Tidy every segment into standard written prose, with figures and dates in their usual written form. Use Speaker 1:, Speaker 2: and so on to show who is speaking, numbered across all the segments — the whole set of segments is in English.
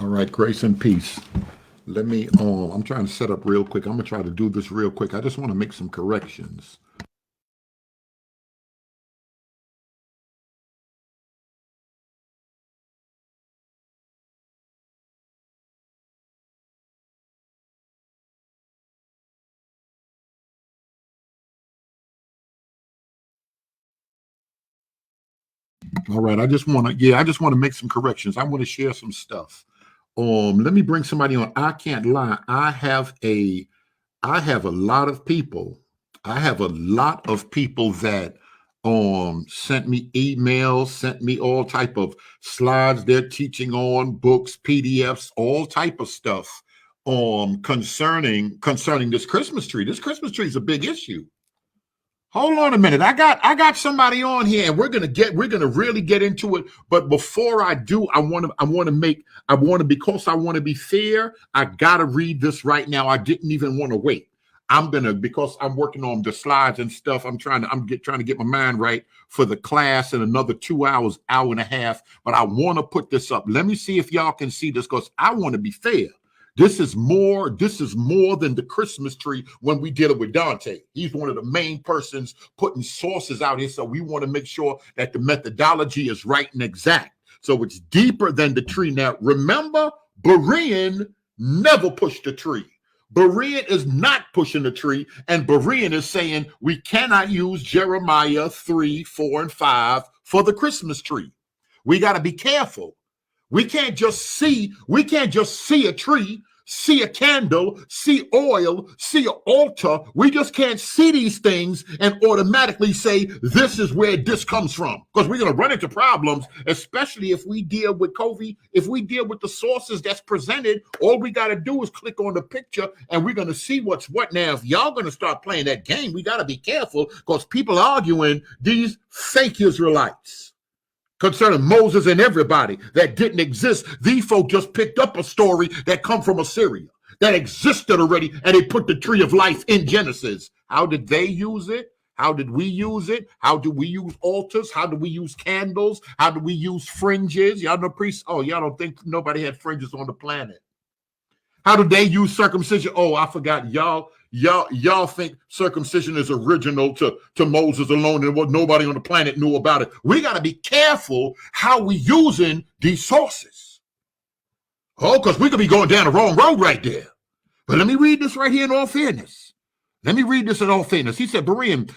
Speaker 1: All right, grace and peace. Let me, I'm trying to set up real quick. I'm going to try to do this real quick. I just want to make some corrections. All right, I just want to make some corrections. I want to share some stuff. Let me bring somebody on. I can't lie. I have a lot of people. I have a lot of people that sent me emails, sent me all type of slides they're teaching on, books, PDFs, all type of stuff concerning this Christmas tree. This Christmas tree is a big issue. Hold on a minute. I got somebody on here, and we're gonna really get into it. But before I do, because I want to be fair, I gotta read this right now. I didn't even want to wait. Because I'm working on the slides and stuff. I'm trying to get my mind right for the class in another 2 hours, hour and a half. But I want to put this up. Let me see if y'all can see this, because I want to be fair. This is more than the Christmas tree when we deal with Dante. He's one of the main persons putting sources out here. So we want to make sure that the methodology is right and exact. So it's deeper than the tree. Now, remember, Berean never pushed the tree. Berean is not pushing the tree, and Berean is saying we cannot use Jeremiah 3, 4, and 5 for the Christmas tree. We got to be careful. We can't just see a tree, see a candle, see oil, see an altar. We just can't see these things and automatically say this is where this comes from, because we're going to run into problems, especially if we deal with COVID. If we deal with the sources that's presented, all we got to do is click on the picture and we're going to see what's what. Now, if y'all going to start playing that game, we got to be careful, because people arguing these fake Israelites concerning Moses and everybody that didn't exist. These folk just picked up a story that come from Assyria that existed already, and they put the tree of life in Genesis. How did they use it? How did we use it? How do we use altars? How do we use candles? How do we use fringes? Y'all know priests? Oh, y'all don't think nobody had fringes on the planet. How did they use circumcision? Oh, I forgot. Y'all think circumcision is original to Moses alone, and what nobody on the planet knew about it. We got to be careful how we using these sources. Oh, because we could be going down the wrong road right there. But let me read this right here in all fairness. He said, Berean,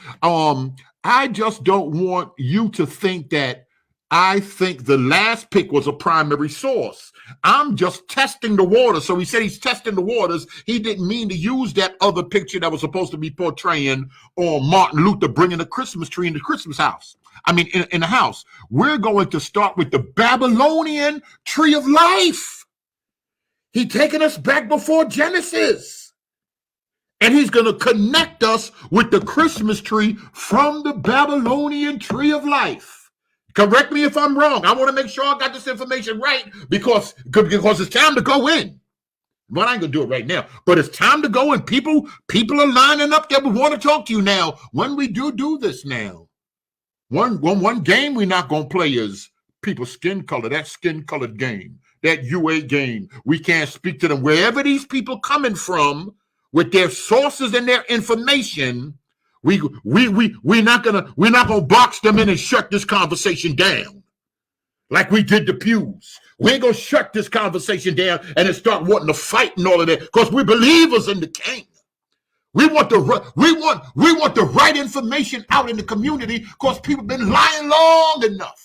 Speaker 1: I just don't want you to think that I think the last pick was a primary source. I'm just testing the waters. So he said he's testing the waters. He didn't mean to use that other picture that was supposed to be portraying Martin Luther bringing a Christmas tree in the Christmas house. In the house. We're going to start with the Babylonian tree of life. He's taking us back before Genesis. And he's going to connect us with the Christmas tree from the Babylonian tree of life. Correct me if I'm wrong. I want to make sure I got this information right, because it's time to go in. Well, I ain't going to do it right now, but it's time to go in. People are lining up that we want to talk to you now. When we do this now, one game we're not going to play is people's skin color, that skin-colored game, that UA game. We can't speak to them. Wherever these people coming from with their sources and their information, we're not gonna box them in and shut this conversation down like we did the pews. We ain't gonna shut this conversation down and then start wanting to fight and all of that, because we're believers in the King. We want the right information out in the community, because people been lying long enough.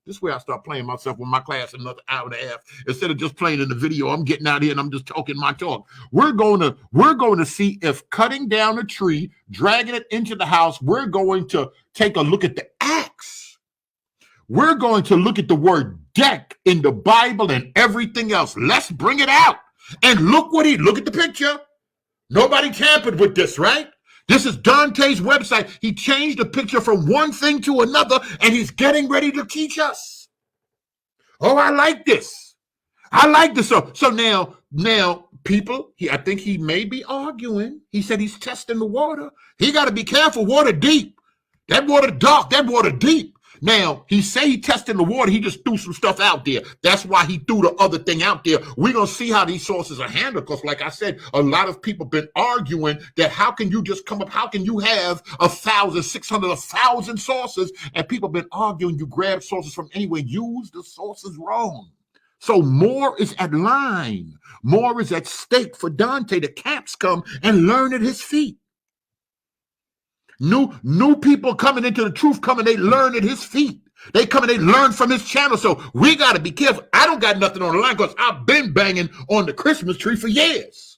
Speaker 1: This is where I start playing myself with my class in another hour and a half. Instead of just playing in the video, I'm getting out here and I'm just talking my talk. We're going to see if cutting down a tree, dragging it into the house, we're going to take a look at the axe. We're going to look at the word deck in the Bible and everything else. Let's bring it out. And look at the picture. Nobody tampered with this, right? This is Dante's website. He changed the picture from one thing to another, and he's getting ready to teach us. Oh, I like this. So now people, I think he may be arguing. He said he's testing the water. He got to be careful. Water deep. That water dark. That water deep. Now, he say he tested the water. He just threw some stuff out there. That's why he threw the other thing out there. We're going to see how these sources are handled because, like I said, a lot of people been arguing that how can you just come up, how can you have 1,000, 600, 1,000 sources? And people been arguing you grab sources from anywhere. Use the sources wrong. So more is at line. More is at stake for Dante. The camps come and learn at his feet. New people coming into the truth, they learn at his feet. They come and they learn from his channel. So we got to be careful. I don't got nothing on the line because I've been banging on the Christmas tree for years.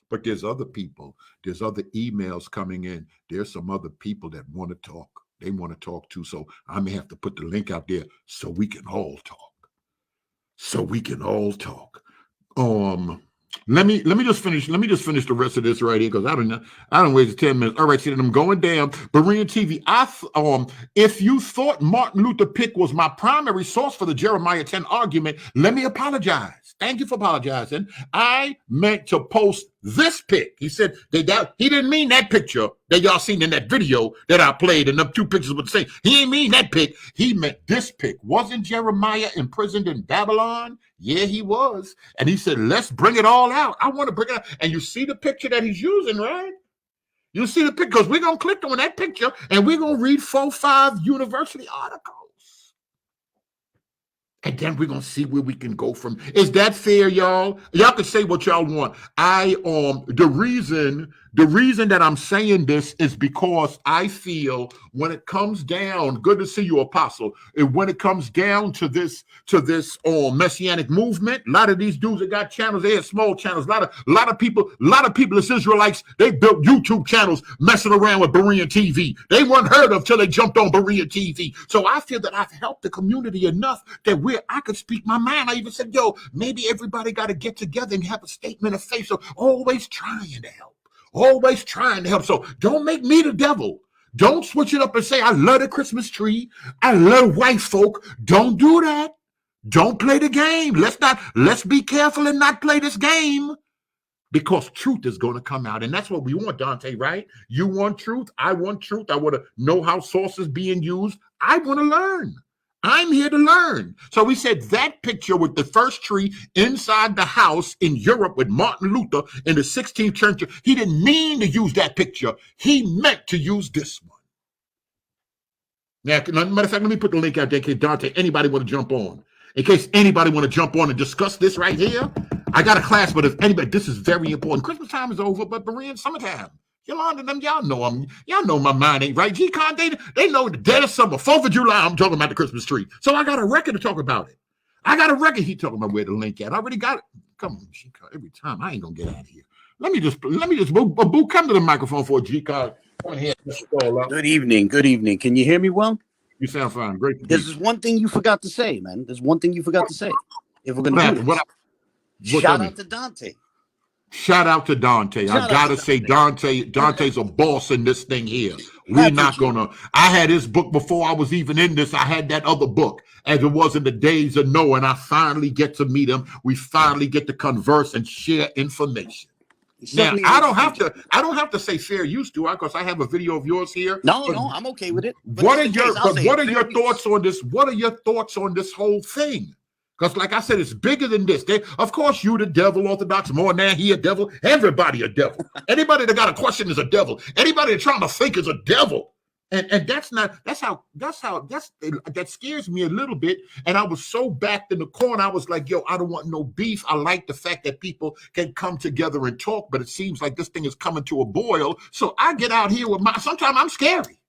Speaker 1: But there's other people. There's other emails coming in. There's some other people that want to talk. They want to talk too. So I may have to put the link out there so we can all talk. Let me just finish the rest of this right here because I don't waste 10 minutes. All right, see, I'm going down. Berean TV. If you thought Martin Luther pick was my primary source for the Jeremiah 10 argument, let me apologize. Thank you for apologizing. I meant to post this pic. He said he didn't mean that picture that y'all seen in that video that I played, and them two pictures were the same. He ain't mean that pic. He meant this pic. Wasn't Jeremiah imprisoned in Babylon? Yeah, he was. And he said, let's bring it all out. I want to bring it out. And you see the picture that he's using, right? You see the picture, because we're going to click on that picture and we're going to read 4-5 university articles. And then we're going to see where we can go from. Is that fair, y'all? Y'all can say what y'all want. The reason that I'm saying this is because I feel when it comes down, good to see you, Apostle. When it comes down to this messianic movement, a lot of these dudes that got channels, they had small channels. A lot of people as Israelites, they built YouTube channels messing around with Berean TV. They weren't heard of till they jumped on Berean TV. So I feel that I've helped the community enough that I could speak my mind. I even said, yo, maybe everybody got to get together and have a statement of faith. So always trying to help. Always trying to help. So don't make me the devil. Don't switch it up and say, I love the Christmas tree. I love white folk. Don't do that. Don't play the game. Let's be careful and not play this game because truth is going to come out. And that's what we want, Dante, right? You want truth. I want truth. I want to know how sources being used. I want to learn. I'm here to learn. So we said that picture with the first tree inside the house in Europe with Martin Luther in the 16th century, he didn't mean to use that picture. He meant to use this one. Now, matter of fact, let me put the link out there in case Dante, anybody want to jump on. In case anybody want to jump on and discuss this right here. I got a class, but if anybody, this is very important. Christmas time is over, but Berean summertime. Yolanda, them, y'all know them. Y'all know my mind ain't right. G-Con, they know the dead of summer. 4th of July, I'm talking about the Christmas tree. So I got a record to talk about it. I got a record. He talking about where the link at. I already got it. Come on, G-Con. Every time, I ain't going to get out of here. Let me just, Boo, come to the microphone for a G-Con. Come in here.
Speaker 2: Good evening. Good evening. Can you hear me well?
Speaker 1: You sound fine. Great.
Speaker 2: There's one thing you forgot to say, man. There's one thing you forgot to say. If we're going to do this. Shout out to Dante.
Speaker 1: Shout out to Dante. I gotta say, Dante's a boss in this thing here. We're not gonna. I had his book before I was even in this. I had that other book, as it was in the days of Noah, and I finally get to meet him. We finally get to converse and share information. Now, I don't have to say fair use, do I? Because I have a video of yours here.
Speaker 2: No, I'm okay with it.
Speaker 1: What are your thoughts on this? What are your thoughts on this whole thing? Because like I said, it's bigger than this. Of course, you the devil, Orthodox, more than he a devil. Everybody a devil. Anybody that got a question is a devil. Anybody that trying to think is a devil. And that scares me a little bit. And I was so backed in the corner. I was like, yo, I don't want no beef. I like the fact that people can come together and talk, but it seems like this thing is coming to a boil. So I get out here with sometimes I'm scary.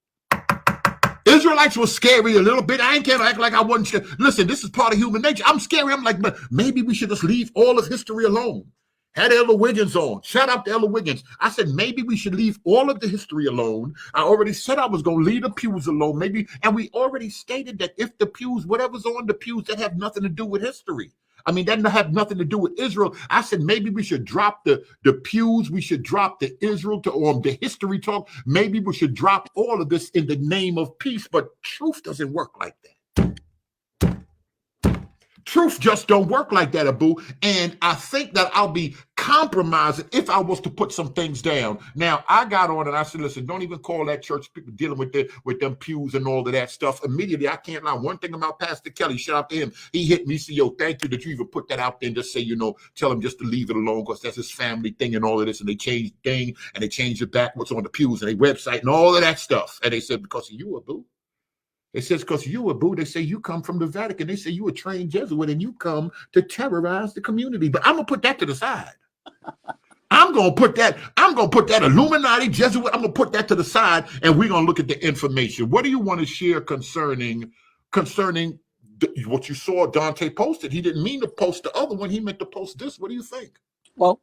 Speaker 1: Israelites were scary a little bit. I ain't gonna act like I wasn't scared. Listen, this is part of human nature. I'm scary. I'm like, but maybe we should just leave all of history alone. Had Ella Wiggins on. Shout out to Ella Wiggins. I said, maybe we should leave all of the history alone. I already said I was going to leave the pews alone, maybe. And we already stated that if the pews, whatever's on the pews, that have nothing to do with history. I mean, that have nothing to do with Israel. I said, maybe we should drop the pews. We should drop the Israel the history talk. Maybe we should drop all of this in the name of peace. But truth doesn't work like that. Truth just don't work like that, Abu. And I think that I'll be compromise it if I was to put some things down. Now, I got on and I said, listen, don't even call that church people dealing with them pews and all of that stuff. Immediately, I can't lie. One thing about Pastor Kelly, shout out to him. He hit me, said, yo, thank you that you even put that out there and just say, tell him just to leave it alone because that's his family thing and all of this. And they changed the thing and they changed it back what's on the pews and their website and all of that stuff. And they said, because of you, Abu. It says, because you, Abu, they say you come from the Vatican. They say you a trained Jesuit and you come to terrorize the community. But I'm going to put that to the side. I'm going to put that Illuminati Jesuit, I'm going to put that to the side and we're going to look at the information. What do you want to share concerning what you saw Dante posted? He didn't mean to post the other one. He meant to post this. What do you think?
Speaker 2: Well,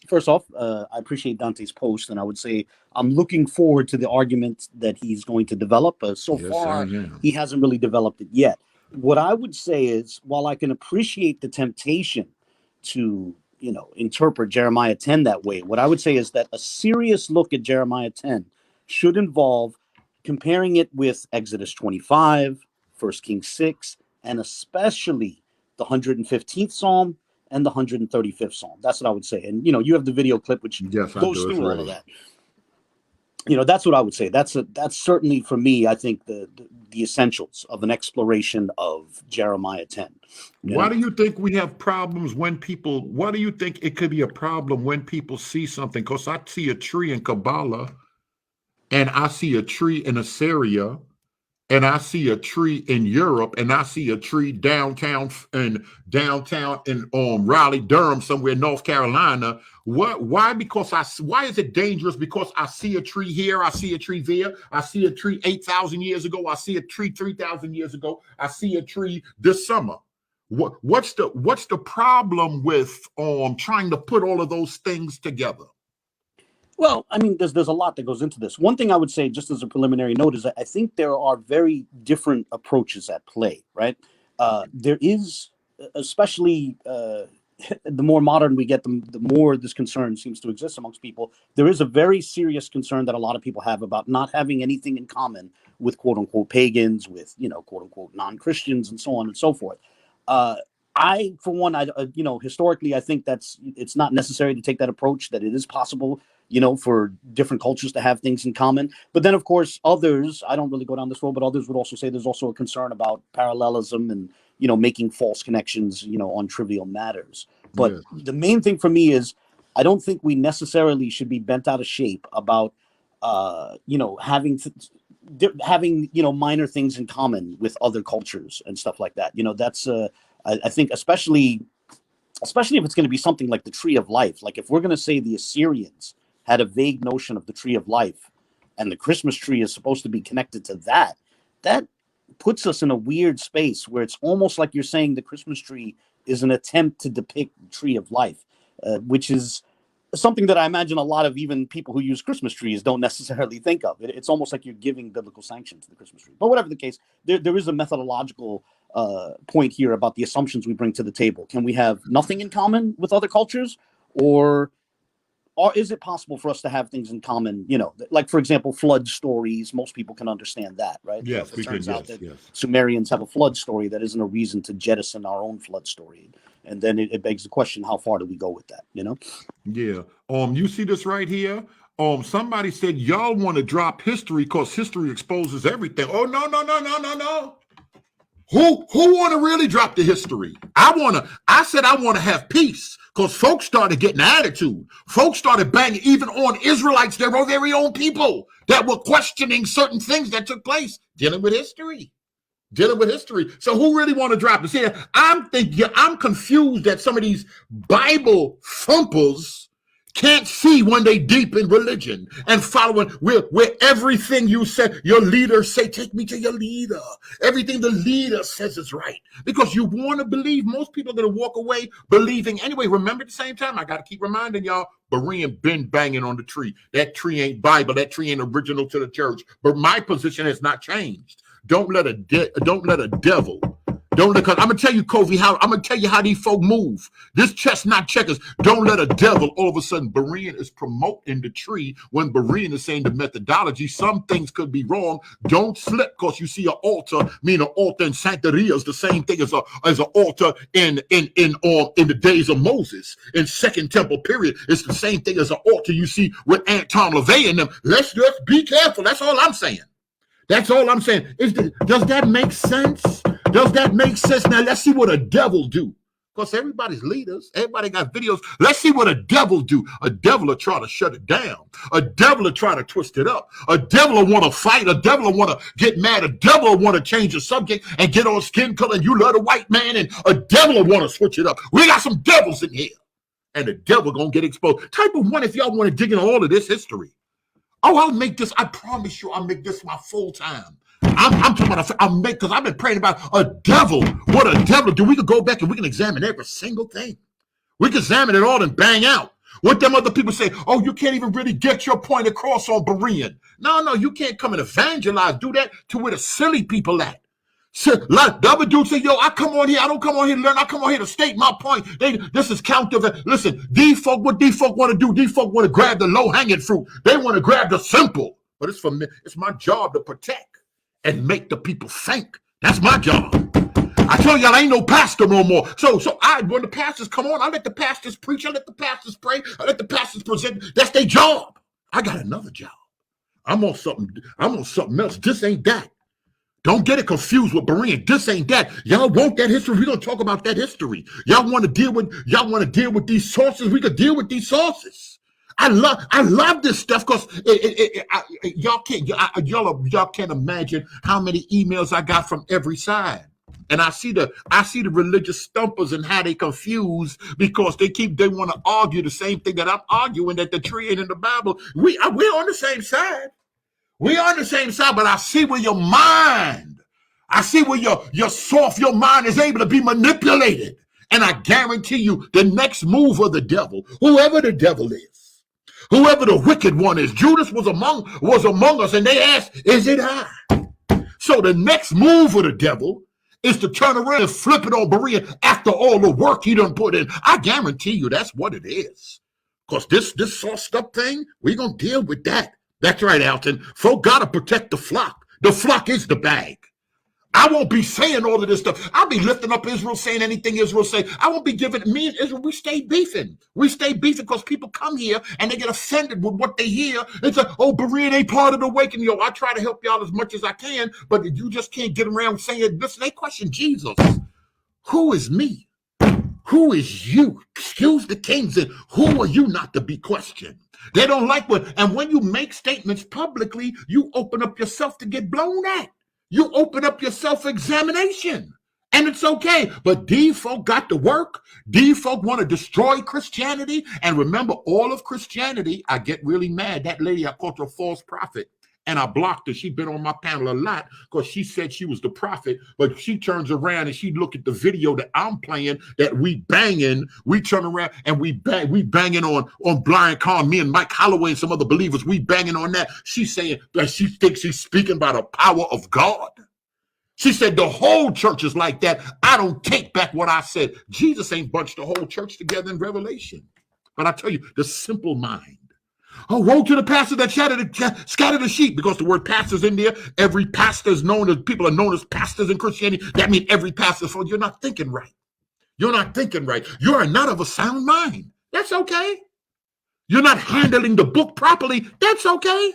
Speaker 2: first off, I appreciate Dante's post, and I would say I'm looking forward to the argument that he's going to develop. So far, he hasn't really developed it yet. What I would say is, while I can appreciate the temptation to, interpret Jeremiah 10 that way, what I would say is that a serious look at Jeremiah 10 should involve comparing it with Exodus 25, 1 Kings 6, and especially the 115th Psalm and the 135th Psalm. That's what I would say. And, you have the video clip, which goes through all of that. That's what I would say. That's certainly, for me, I think the essentials of an exploration of Jeremiah 10.
Speaker 1: Why do you think we have problems why do you think it could be a problem when people see something? Because I see a tree in Kabbalah, and I see a tree in Assyria, and I see a tree in Europe, and I see a tree downtown in Raleigh, Durham, somewhere in North Carolina. Why? Why is it dangerous? Because I see a tree here, I see a tree there, I see a tree 8,000 years ago, I see a tree 3,000 years ago, I see a tree this summer. What's the problem with trying to put all of those things together?
Speaker 2: Well, I mean, there's a lot that goes into this. One thing I would say, just as a preliminary note, is that I think there are very different approaches at play, right? There is, especially the more modern we get, the more this concern seems to exist amongst people. There is a very serious concern that a lot of people have about not having anything in common with quote-unquote pagans, with, quote-unquote non-Christians, and so on and so forth. I, for one, historically, I think it's not necessary to take that approach, that it is possible, for different cultures to have things in common. But then, of course, others, I don't really go down this road, but others would also say there's also a concern about parallelism and, making false connections, on trivial matters. But the main thing for me is I don't think we necessarily should be bent out of shape about, having minor things in common with other cultures and stuff like that. That's, I think, especially if it's going to be something like the tree of life. Like if we're going to say the Assyrians had a vague notion of the tree of life, and the Christmas tree is supposed to be connected to that puts us in a weird space where it's almost like you're saying the Christmas tree is an attempt to depict the tree of life, which is something that I imagine a lot of even people who use Christmas trees don't necessarily think of. It's almost like you're giving biblical sanction to the Christmas tree. But whatever the case, there is a methodological point here about the assumptions we bring to the table. Can we have nothing in common with other cultures, or is it possible for us to have things in common? Like, for example, flood stories. Most people can understand that, right?
Speaker 1: Yes,
Speaker 2: it turns out that Sumerians have a flood story, that isn't a reason to jettison our own flood story. And then it begs the question, how far do we go with that? Yeah.
Speaker 1: You see this right here? Somebody said y'all want to drop history because history exposes everything. Oh, no. Who want to really drop the history? I said I want to have peace, because folks started getting attitude. Folks started banging even on Israelites, their very own people, that were questioning certain things that took place, dealing with history. So who really want to drop it? See, I'm confused that some of these Bible thumpers can't see when they deep in religion and following where everything you said, your leaders say, take me to your leader. Everything the leader says is right, because you want to believe. Most people are going to walk away believing anyway. Remember, at the same time, I got to keep reminding y'all, Berean been banging on the tree. That tree ain't Bible. That tree ain't original to the church. But my position has not changed. Don't let a devil Don't let, cause I'm gonna tell you, Kofi, I'm gonna tell you how these folk move. This chess not checkers. Don't let a devil all of a sudden. Berean is promoting the tree when Berean is saying the methodology. Some things could be wrong. Don't slip because you see an altar. Mean an altar in Santeria is the same thing as an altar in the days of Moses in Second Temple period. It's the same thing as an altar you see with Anton LaVey and them. Let's just be careful. That's all I'm saying. That's all I'm saying. Does that make sense? Does that make sense? Now let's see what a devil do. Because everybody's leaders, everybody got videos. Let's see what a devil do. A devil will try to shut it down. A devil will try to twist it up. A devil will want to fight. A devil will want to get mad. A devil will want to change the subject and get on skin color. And you love the white man. And a devil will want to switch it up. We got some devils in here. And the devil going to get exposed. Type of one if y'all want to dig into all of this history. Oh, I'll make this. I promise you, I'll make this my full time. I'm talking about. I'll make because I've been praying about a devil. What a devil do? We could go back and we can examine every single thing. We can examine it all and bang out. What them other people say? Oh, you can't even really get your point across on Berean. No, you can't come and evangelize. Do that to where the silly people at. So, like the other dude say, yo, I come on here. I don't come on here to learn. I come on here to state my point. This is counter. Listen, these folk, what these folk want to do, these folk want to grab the low-hanging fruit. They want to grab the simple. But it's for me. It's my job to protect and make the people think. That's my job. I tell y'all, I ain't no pastor no more. So when the pastors come on, I let the pastors preach. I let the pastors pray. I let the pastors present. That's their job. I got another job. I'm on something else. This ain't that. Don't get it confused with Berean. This ain't that. Y'all want that history? We're gonna talk about that history. Y'all want to deal with these sources? We could deal with these sources. I love this stuff because y'all can't imagine how many emails I got from every side. And I see the religious stumpers and how they confused because they want to argue the same thing that I'm arguing, that the tree ain't in the Bible. We're on the same side. We are on the same side, but I see where your mind, I see where your mind is able to be manipulated. And I guarantee you the next move of the devil, whoever the devil is, whoever the wicked one is, Judas was among us, and they asked, is it I? So the next move of the devil is to turn around and flip it on Berean after all the work he done put in. I guarantee you that's what it is. Because this sauced up thing, we're going to deal with that. That's right, Alton. Folk got to protect the flock. The flock is the bag. I won't be saying all of this stuff. I'll be lifting up Israel, saying anything Israel say. I won't be giving me and Israel. We stay beefing. We stay beefing because people come here and they get offended with what they hear. It's like, oh, Berean ain't part of the awakening. Yo, I try to help y'all as much as I can, but you just can't get around saying this. They question Jesus. Who is me? Who is you? Excuse the kings, and who are you not to be questioned? They don't like and when you make statements publicly, you open up yourself to get blown at. You open up your self-examination. And it's okay. But these folk got to work. These folk want to destroy Christianity. And remember, all of Christianity, I get really mad. That lady, I called her a false prophet. And I blocked her. She's been on my panel a lot because she said she was the prophet. But she turns around and she look at the video that I'm playing that we banging. We turn around and we banging on Brian Kahn, me and Mike Holloway and some other believers. We banging on that. She's saying that she thinks she's speaking by the power of God. She said the whole church is like that. I don't take back what I said. Jesus ain't bunched the whole church together in Revelation. But I tell you, the simple mind. Oh, woe to the pastor that scattered the sheep, because the word pastor's in there. Every pastor is known as, people are known as pastors in Christianity. That means every pastor. So you're not thinking right. You're not thinking right. You are not of a sound mind. That's okay. You're not handling the book properly. That's okay.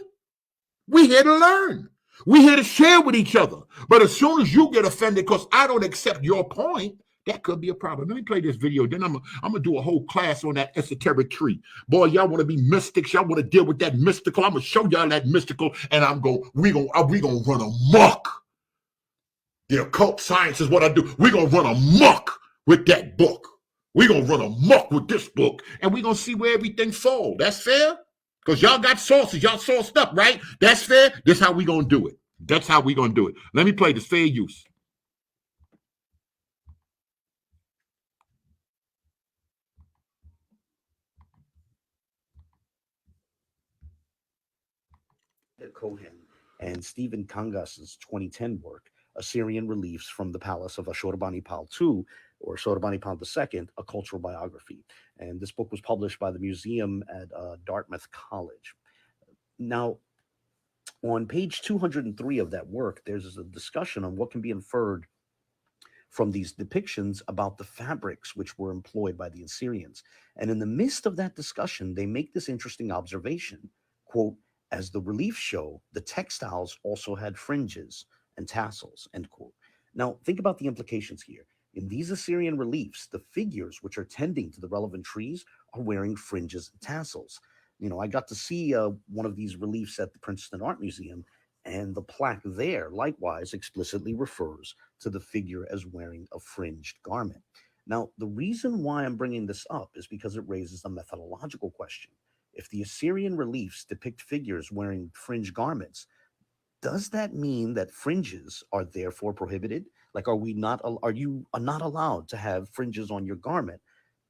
Speaker 1: We're here to learn. We're here to share with each other. But as soon as you get offended because I don't accept your point, that could be a problem. Let me play this video. Then I'm gonna do a whole class on that esoteric tree. Boy, y'all want to be mystics. Y'all want to deal with that mystical. I'm gonna show y'all that mystical, and we gonna run amok. The occult science is what I do. We're gonna run amok with that book. We're gonna run amok with this book, and we're gonna see where everything falls. That's fair? Because y'all got sources. Y'all sourced up, right? That's fair. That's how we gonna do it. That's how we gonna do it. Let me play this fair use.
Speaker 2: Cohen and Stephen Kangas's 2010 work Assyrian Reliefs from the Palace of Ashurbanipal II, or Ashurbanipal II, A Cultural Biography. And this book was published by the museum at Dartmouth College. Now, on page 203 of that work, there's a discussion on what can be inferred from these depictions about the fabrics which were employed by the Assyrians. And in the midst of that discussion, they make this interesting observation, quote, as the reliefs show, the textiles also had fringes and tassels, end quote. Now, think about the implications here. In these Assyrian reliefs, the figures which are tending to the relevant trees are wearing fringes and tassels. You know, I got to see one of these reliefs at the Princeton Art Museum, and the plaque there likewise explicitly refers to the figure as wearing a fringed garment. Now, the reason why I'm bringing this up is because it raises a methodological question. If the Assyrian reliefs depict figures wearing fringed garments, does that mean that fringes are therefore prohibited? Like, are you not allowed to have fringes on your garment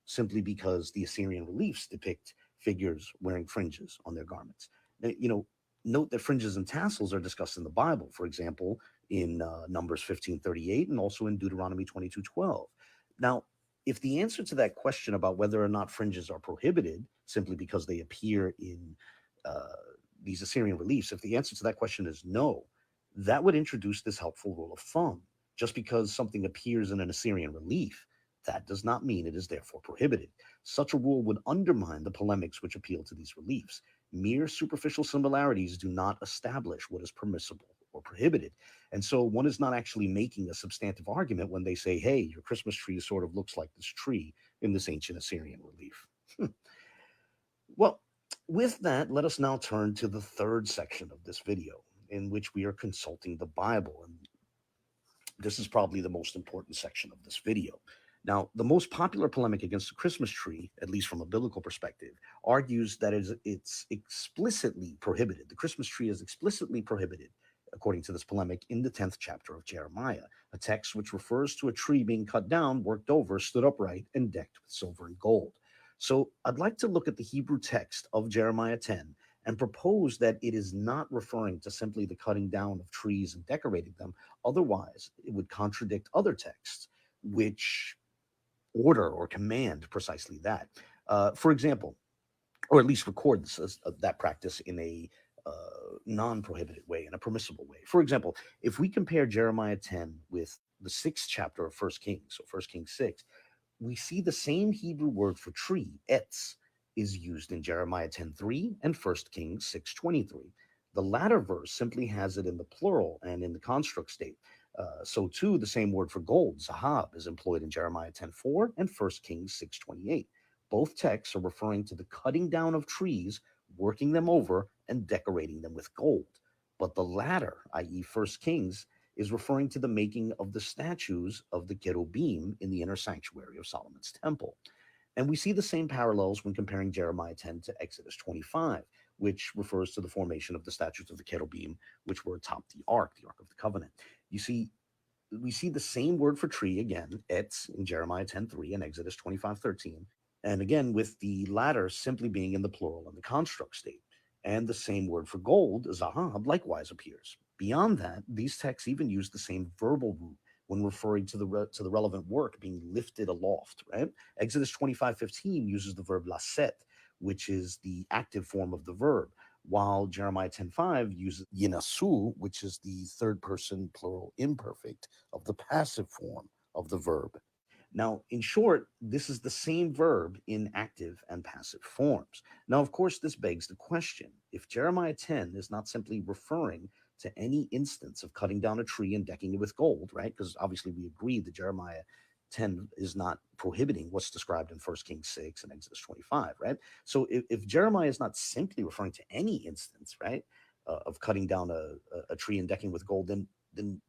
Speaker 2: simply because the Assyrian reliefs depict figures wearing fringes on their garments? Now, note that fringes and tassels are discussed in the Bible, for example, in Numbers 15:38 and also in Deuteronomy 22:12. Now, if the answer to that question about whether or not fringes are prohibited simply because they appear in these Assyrian reliefs, if the answer to that question is no, that would introduce this helpful rule of thumb. Just because something appears in an Assyrian relief, that does not mean it is therefore prohibited. Such a rule would undermine the polemics which appeal to these reliefs. Mere superficial similarities do not establish what is permissible or prohibited. And so one is not actually making a substantive argument when they say, hey, your Christmas tree sort of looks like this tree in this ancient Assyrian relief. Well, with that, let us now turn to the third section of this video, in which we are consulting the Bible. And this is probably the most important section of this video. Now, the most popular polemic against the Christmas tree, at least from a biblical perspective, argues that it's explicitly prohibited. The Christmas tree is explicitly prohibited, according to this polemic, in the 10th chapter of Jeremiah, a text which refers to a tree being cut down, worked over, stood upright, and decked with silver and gold. So I'd like to look at the Hebrew text of Jeremiah 10 and propose that it is not referring to simply the cutting down of trees and decorating them. Otherwise, it would contradict other texts which order or command precisely that. For example, or at least record that practice in a non-prohibited way, in a permissible way. For example, if we compare Jeremiah 10 with the 6th chapter of 1 Kings, so 1 Kings 6, we see the same Hebrew word for tree, etz, is used in Jeremiah 10:3 and 1 Kings 6:23. The latter verse simply has it in the plural and in the construct state. So too, the same word for gold, zahab, is employed in Jeremiah 10:4 and 1 Kings 6:28. Both texts are referring to the cutting down of trees, working them over, and decorating them with gold. But the latter, i.e. 1 Kings, is referring to the making of the statues of the cherubim in the inner sanctuary of Solomon's temple. And we see the same parallels when comparing Jeremiah 10 to Exodus 25, which refers to the formation of the statues of the cherubim, which were atop the Ark of the Covenant. You see, we see the same word for tree again, etz, in Jeremiah 10:3 and Exodus 25:13, and again with the latter simply being in the plural and the construct state. And the same word for gold, zahab, likewise appears. Beyond that, these texts even use the same verbal root when referring to the relevant work being lifted aloft, right? Exodus 25:15 uses the verb laset, which is the active form of the verb, while Jeremiah 10:5 uses yinasu, which is the third person plural imperfect of the passive form of the verb. Now, in short, this is the same verb in active and passive forms. Now, of course, this begs the question, if Jeremiah 10 is not simply referring to any instance of cutting down a tree and decking it with gold, right? Because obviously we agree that Jeremiah 10 is not prohibiting what's described in 1 Kings 6 and Exodus 25, right? So if Jeremiah is not simply referring to any instance, right, of cutting down a tree and decking with gold, then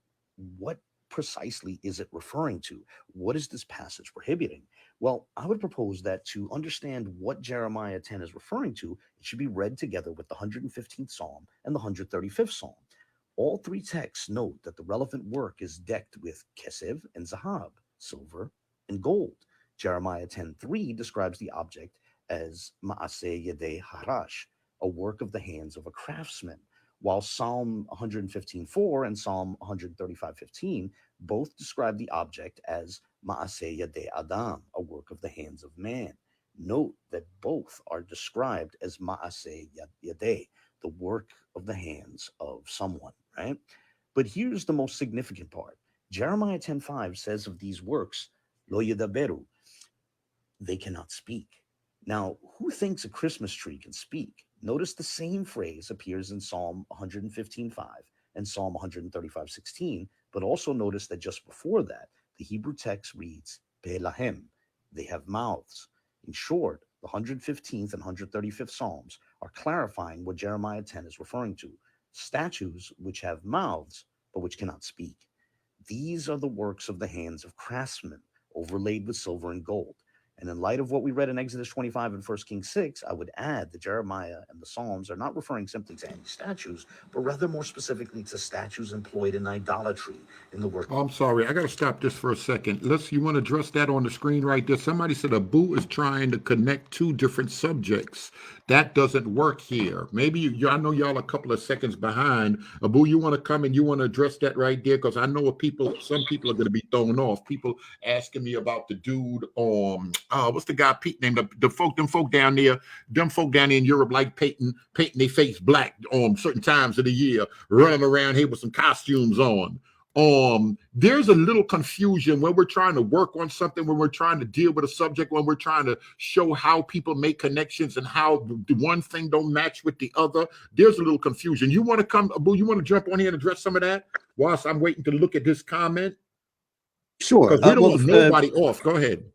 Speaker 2: what precisely is it referring to? What is this passage prohibiting? Well, I would propose that to understand what Jeremiah 10 is referring to, it should be read together with the 115th Psalm and the 135th Psalm. All three texts note that the relevant work is decked with kesef and zahab, silver and gold. Jeremiah 10:3 describes the object as ma'aseh yedei harash, a work of the hands of a craftsman, while Psalm 115:4 and Psalm 135:15 both describe the object as Ma'aseh Yadei Adam, a work of the hands of man. Note that both are described as Ma'aseh Yadei, the work of the hands of someone, right? But here's the most significant part. Jeremiah 10:5 says of these works, Lo Yedaberu, they cannot speak. Now, who thinks a Christmas tree can speak? Notice the same phrase appears in Psalm 115:5 and Psalm 135:16, but also notice that just before that, the Hebrew text reads, Belahem, they have mouths. In short, the 115th and 135th Psalms are clarifying what Jeremiah 10 is referring to, statues which have mouths, but which cannot speak. These are the works of the hands of craftsmen, overlaid with silver and gold. And in light of what we read in Exodus 25 and 1 Kings 6, I would add that Jeremiah and the Psalms are not referring simply to any statues, but rather more specifically to statues employed in idolatry in the work.
Speaker 1: Oh, I'm sorry. I got to stop this for a second. You want to address that on the screen right there? Somebody said Abu is trying to connect two different subjects. That doesn't work here. Maybe I know y'all a couple of seconds behind. Abu, you want to come and you want to address that right there? Because I know some people are going to be thrown off. People asking me about the dude, what's the guy Pete named? Them folk down there in Europe like painting their face black on certain times of the year, running around here with some costumes on. There's a little confusion when we're trying to work on something, when we're trying to deal with a subject, when we're trying to show how people make connections and how the one thing don't match with the other. There's a little confusion. You want to come, Abu, you want to jump on here and address some of that whilst I'm waiting to look at this comment?
Speaker 2: Sure.
Speaker 1: Because we don't want nobody off. Go ahead.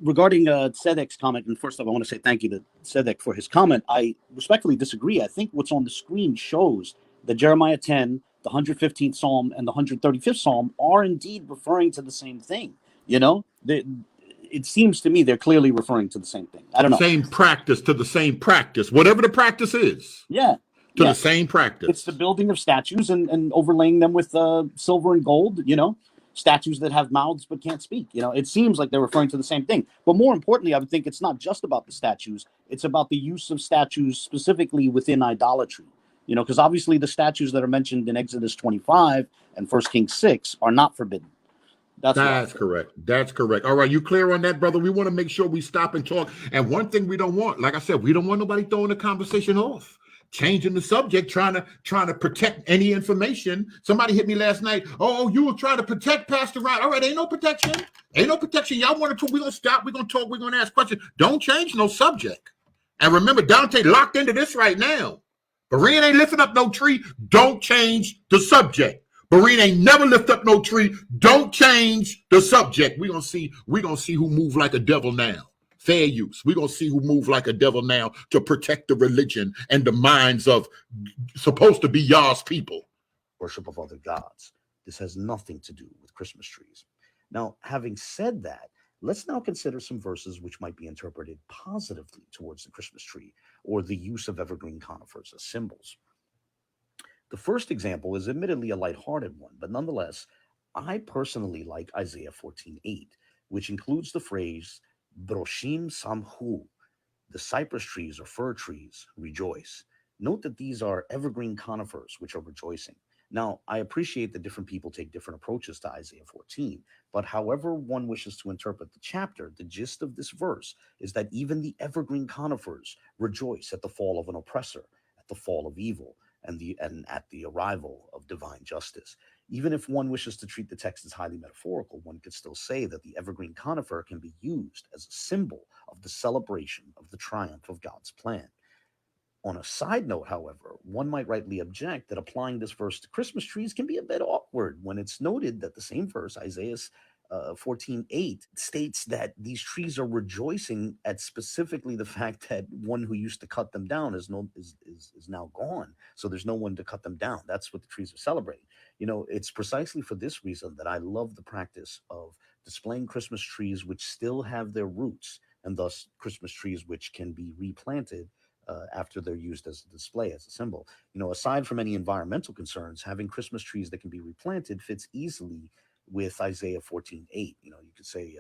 Speaker 2: Regarding Sedek's comment, and first off, I want to say thank you to Sedek for his comment. I respectfully disagree. I think what's on the screen shows that Jeremiah 10, the 115th Psalm, and the 135th Psalm are indeed referring to the same thing. You know, it seems to me they're clearly referring to the same thing. I don't know.
Speaker 1: To the same practice, whatever the practice is.
Speaker 2: Yeah.
Speaker 1: The same practice.
Speaker 2: It's the building of statues and overlaying them with silver and gold, you know. Statues that have mouths but can't speak. You know, it seems like they're referring to the same thing. But more importantly, I would think it's not just about the statues. It's about the use of statues specifically within idolatry. You know, because obviously the statues that are mentioned in Exodus 25 and 1 Kings 6 are not forbidden.
Speaker 1: That's correct. That's correct. All right, you clear on that, brother? We want to make sure we stop and talk. And one thing we don't want, like I said, we don't want nobody throwing the conversation off, changing the subject, trying to protect any information. Somebody hit me last night. Oh, you were trying to protect Pastor Ryan. All right, ain't no protection. Ain't no protection. Y'all want to talk? We're going to stop. We're going to talk. We're going to ask questions. Don't change no subject. And remember, Dante locked into this right now. Berean ain't lifting up no tree. Don't change the subject. Berean ain't never lift up no tree. Don't change the subject. We're gonna see who move like a devil now. Fair use. We're gonna see who move like a devil now to protect the religion and the minds of supposed to be y'all's people.
Speaker 2: Worship of other gods. This has nothing to do with Christmas trees. Now, having said that, let's now consider some verses which might be interpreted positively towards the Christmas tree or the use of evergreen conifers as symbols. The first example is admittedly a lighthearted one, but nonetheless, I personally like Isaiah 14:8, which includes the phrase, Broshim Samhu, the cypress trees or fir trees rejoice. Note that these are evergreen conifers which are rejoicing. Now, I appreciate that different people take different approaches to Isaiah 14, but however one wishes to interpret the chapter, the gist of this verse is that even the evergreen conifers rejoice at the fall of an oppressor, at the fall of evil, and at the arrival of divine justice. Even if one wishes to treat the text as highly metaphorical, one could still say that the evergreen conifer can be used as a symbol of the celebration of the triumph of God's plan. On a side note, however, one might rightly object that applying this verse to Christmas trees can be a bit awkward when it's noted that the same verse, Isaiah 14:8, states that these trees are rejoicing at specifically the fact that one who used to cut them down is now gone. So there's no one to cut them down. That's what the trees are celebrating. You know, it's precisely for this reason that I love the practice of displaying Christmas trees which still have their roots, and thus Christmas trees which can be replanted after they're used as a display, as a symbol. You know, aside from any environmental concerns, having Christmas trees that can be replanted fits easily with Isaiah 14:8. You know, you could say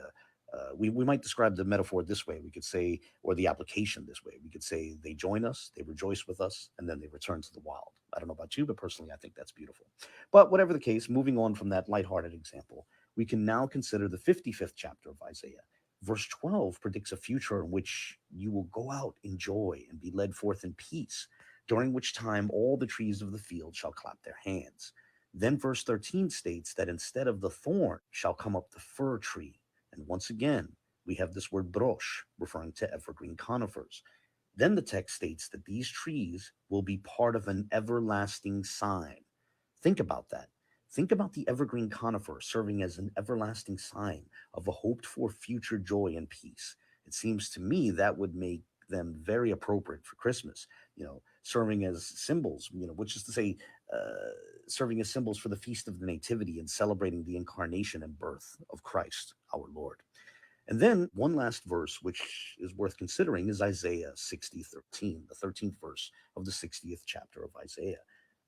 Speaker 2: We might describe the metaphor this way. We could say, or the application this way. We could say, they join us, they rejoice with us, and then they return to the wild. I don't know about you, but personally, I think that's beautiful. But whatever the case, moving on from that lighthearted example, we can now consider the 55th chapter of Isaiah. Verse 12 predicts a future in which you will go out in joy and be led forth in peace, during which time all the trees of the field shall clap their hands. Then verse 13 states that instead of the thorn shall come up the fir tree. And once again, we have this word brosh, referring to evergreen conifers. Then the text states that these trees will be part of an everlasting sign. Think about that. Think about the evergreen conifer serving as an everlasting sign of a hoped for future joy and peace. It seems to me that would make them very appropriate for Christmas, serving as symbols, which is to say, serving as symbols for the Feast of the Nativity and celebrating the incarnation and birth of Christ, our Lord. And then one last verse, which is worth considering, is Isaiah 60:13, the 13th verse of the 60th chapter of Isaiah.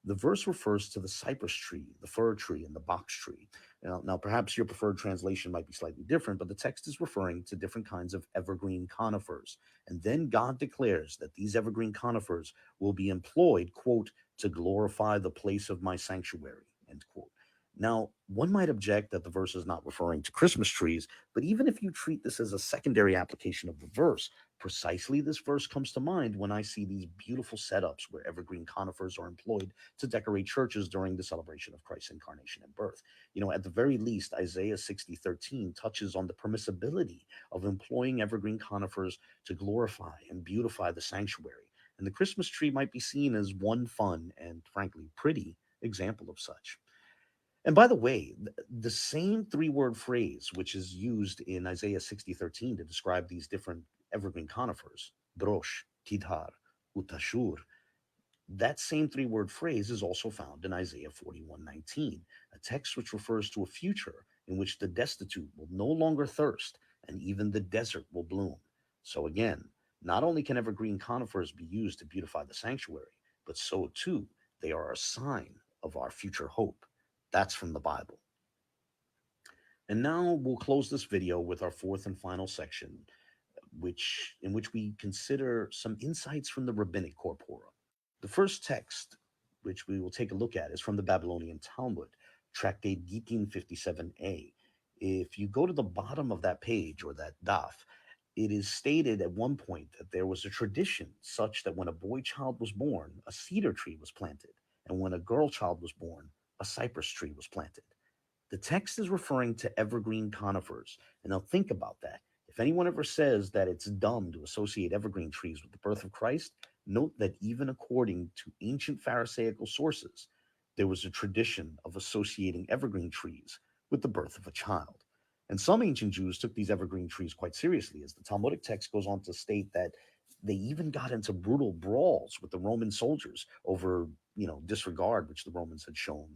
Speaker 2: The verse refers to the cypress tree, the fir tree, and the box tree. Now, perhaps your preferred translation might be slightly different, but the text is referring to different kinds of evergreen conifers. And then God declares that these evergreen conifers will be employed, quote, to glorify the place of my sanctuary, end quote. Now, one might object that the verse is not referring to Christmas trees, but even if you treat this as a secondary application of the verse, precisely this verse comes to mind when I see these beautiful setups where evergreen conifers are employed to decorate churches during the celebration of Christ's incarnation and birth. At the very least, Isaiah 60:13 touches on the permissibility of employing evergreen conifers to glorify and beautify the sanctuary. And the Christmas tree might be seen as one fun and, frankly, pretty example of such. And by the way, the same three-word phrase, which is used in Isaiah 60:13 to describe these different evergreen conifers, brosh, kidhar, utashur, that same three-word phrase is also found in Isaiah 41:19, a text which refers to a future in which the destitute will no longer thirst and even the desert will bloom. So again, not only can evergreen conifers be used to beautify the sanctuary, but so too they are a sign of our future hope. That's from the Bible. And now we'll close this video with our fourth and final section, in which we consider some insights from the rabbinic corpora. The first text, which we will take a look at, is from the Babylonian Talmud, Tractate Gittin 57a. If you go to the bottom of that page or that daf, it is stated at one point that there was a tradition such that when a boy child was born, a cedar tree was planted, and when a girl child was born, a cypress tree was planted. The text is referring to evergreen conifers. And now think about that. If anyone ever says that it's dumb to associate evergreen trees with the birth of Christ, note that even according to ancient Pharisaical sources, there was a tradition of associating evergreen trees with the birth of a child. And some ancient Jews took these evergreen trees quite seriously, as the Talmudic text goes on to state that they even got into brutal brawls with the Roman soldiers over, disregard which the Romans had shown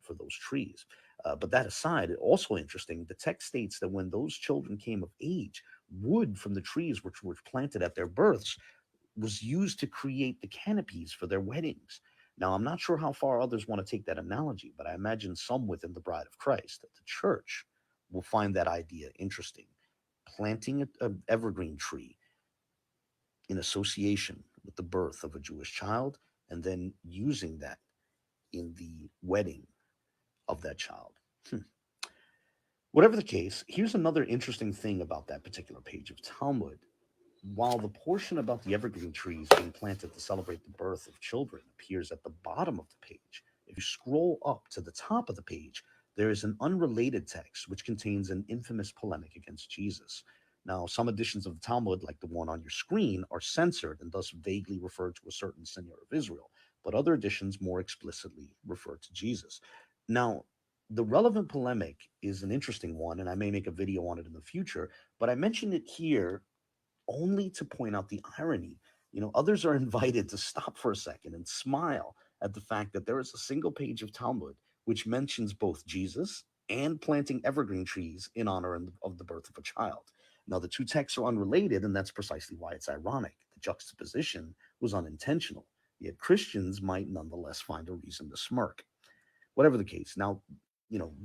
Speaker 2: for those trees. But that aside, also interesting, the text states that when those children came of age, wood from the trees which were planted at their births was used to create the canopies for their weddings. Now, I'm not sure how far others want to take that analogy, but I imagine some within the bride of Christ, the church, will find that idea interesting. Planting an evergreen tree in association with the birth of a Jewish child, and then using that in the wedding of that child. Whatever the case, here's another interesting thing about that particular page of Talmud. While the portion about the evergreen trees being planted to celebrate the birth of children appears at the bottom of the page, if you scroll up to the top of the page, there is an unrelated text which contains an infamous polemic against Jesus. Now, some editions of the Talmud, like the one on your screen, are censored and thus vaguely refer to a certain seigneur of Israel, but other editions more explicitly refer to Jesus. Now, the relevant polemic is an interesting one, and I may make a video on it in the future, but I mentioned it here only to point out the irony. Others are invited to stop for a second and smile at the fact that there is a single page of Talmud which mentions both Jesus and planting evergreen trees in honor of the birth of a child. Now, the two texts are unrelated, and that's precisely why it's ironic. The juxtaposition was unintentional, yet Christians might nonetheless find a reason to smirk. Whatever the case. Now,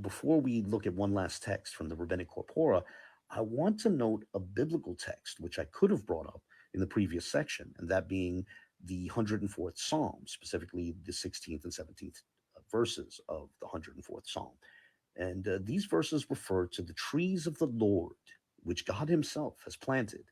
Speaker 2: before we look at one last text from the rabbinic corpora, I want to note a biblical text, which I could have brought up in the previous section, and that being the 104th Psalm, specifically the 16th and 17th verses of the 104th Psalm. And these verses refer to the trees of the Lord, which God himself has planted,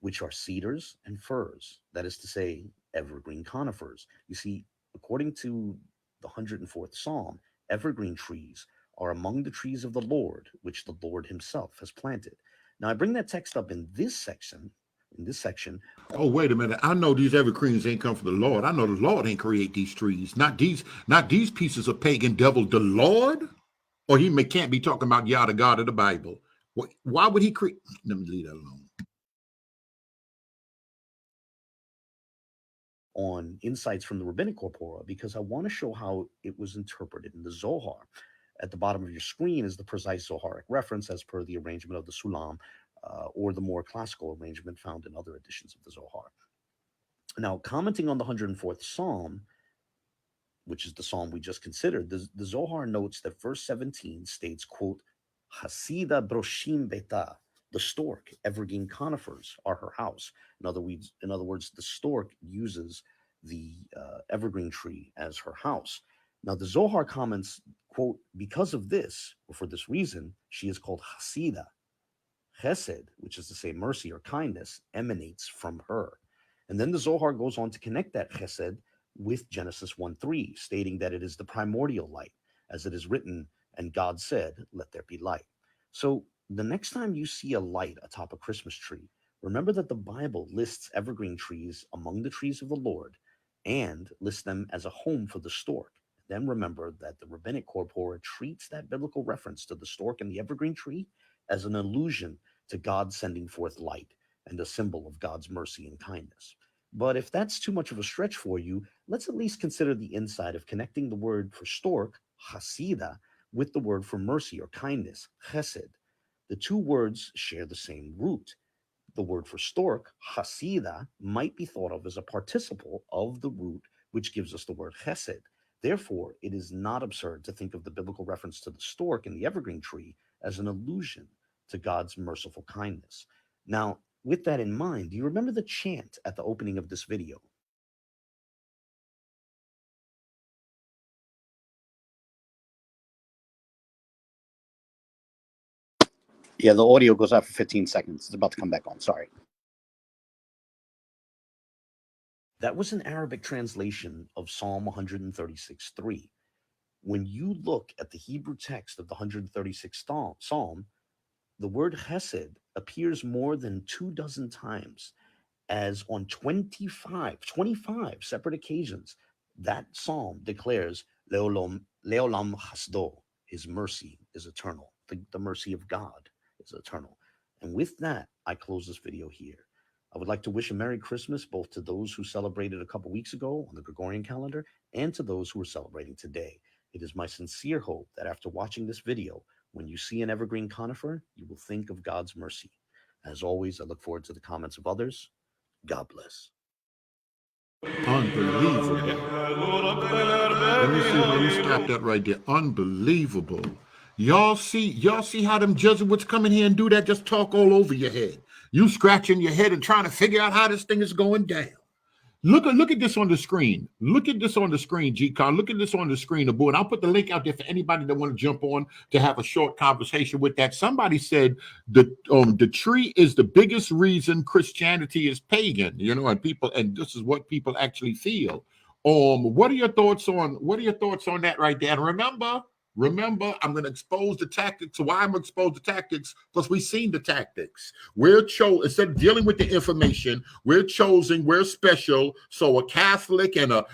Speaker 2: which are cedars and firs, that is to say, evergreen conifers. You see, according to the 104th Psalm, evergreen trees are among the trees of the Lord, which the Lord himself has planted. Now, I bring that text up in this section.
Speaker 1: Oh, wait a minute. I know these evergreens ain't come from the Lord. I know the Lord ain't create these trees. Not these pieces of pagan devil. The Lord? Or can't be talking about Yah, the God of the Bible. Why would he create? Let me leave that alone.
Speaker 2: On insights from the rabbinic corpora, because I want to show how it was interpreted in the Zohar. At the bottom of your screen is the precise Zoharic reference as per the arrangement of the Sulam, or the more classical arrangement found in other editions of the Zohar. Now, commenting on the 104th Psalm, which is the psalm we just considered, the Zohar notes that verse 17 states, quote, Hasida broshim beta, the stork, evergreen conifers, are her house. In other words, the stork uses the evergreen tree as her house. Now, the Zohar comments, quote, because of this, or for this reason, she is called Hasida. Chesed, which is to say mercy or kindness, emanates from her. And then the Zohar goes on to connect that chesed with Genesis 1:3, stating that it is the primordial light, as it is written, and God said, let there be light. So the next time you see a light atop a Christmas tree, remember that the Bible lists evergreen trees among the trees of the Lord and lists them as a home for the stork. Then remember that the rabbinic corpora treats that biblical reference to the stork and the evergreen tree as an allusion to God sending forth light and a symbol of God's mercy and kindness. But if that's too much of a stretch for you, let's at least consider the insight of connecting the word for stork, hasida, with the word for mercy or kindness, chesed. The two words share the same root. The word for stork, hasida, might be thought of as a participle of the root, which gives us the word chesed. Therefore, it is not absurd to think of the biblical reference to the stork and the evergreen tree as an allusion to God's merciful kindness. Now, with that in mind, do you remember the chant at the opening of this video? Yeah, the audio goes out for 15 seconds. It's about to come back on. Sorry. That was an Arabic translation of Psalm 136:3. When you look at the Hebrew text of the 136th Psalm, the word chesed appears more than 24 times, as on 25 separate occasions, that psalm declares Leolam Hasdo, his mercy is eternal. The mercy of God is eternal. And with that, I close this video here. I would like to wish a Merry Christmas both to those who celebrated a couple weeks ago on the Gregorian calendar and to those who are celebrating today. It is my sincere hope that after watching this video, when you see an evergreen conifer, you will think of God's mercy. As always, I look forward to the comments of others. God bless.
Speaker 1: Unbelievable. Let me stop that right there. Unbelievable. Y'all see how them Jesuits come in here and do that? Just talk all over your head. You scratching your head and trying to figure out how this thing is going down. Look at this on the screen. Look at this on the screen, G-Con. Look at this on the screen, Abu. And I'll put the link out there for anybody that want to jump on to have a short conversation with that. Somebody said the tree is the biggest reason Christianity is pagan, and this is what people actually feel. What are your thoughts on that right there? And remember, I'm going to expose the tactics. Why I'm exposed to tactics? Because we've seen the tactics. Instead of dealing with the information, we're chosen, we're special. So a Catholic and an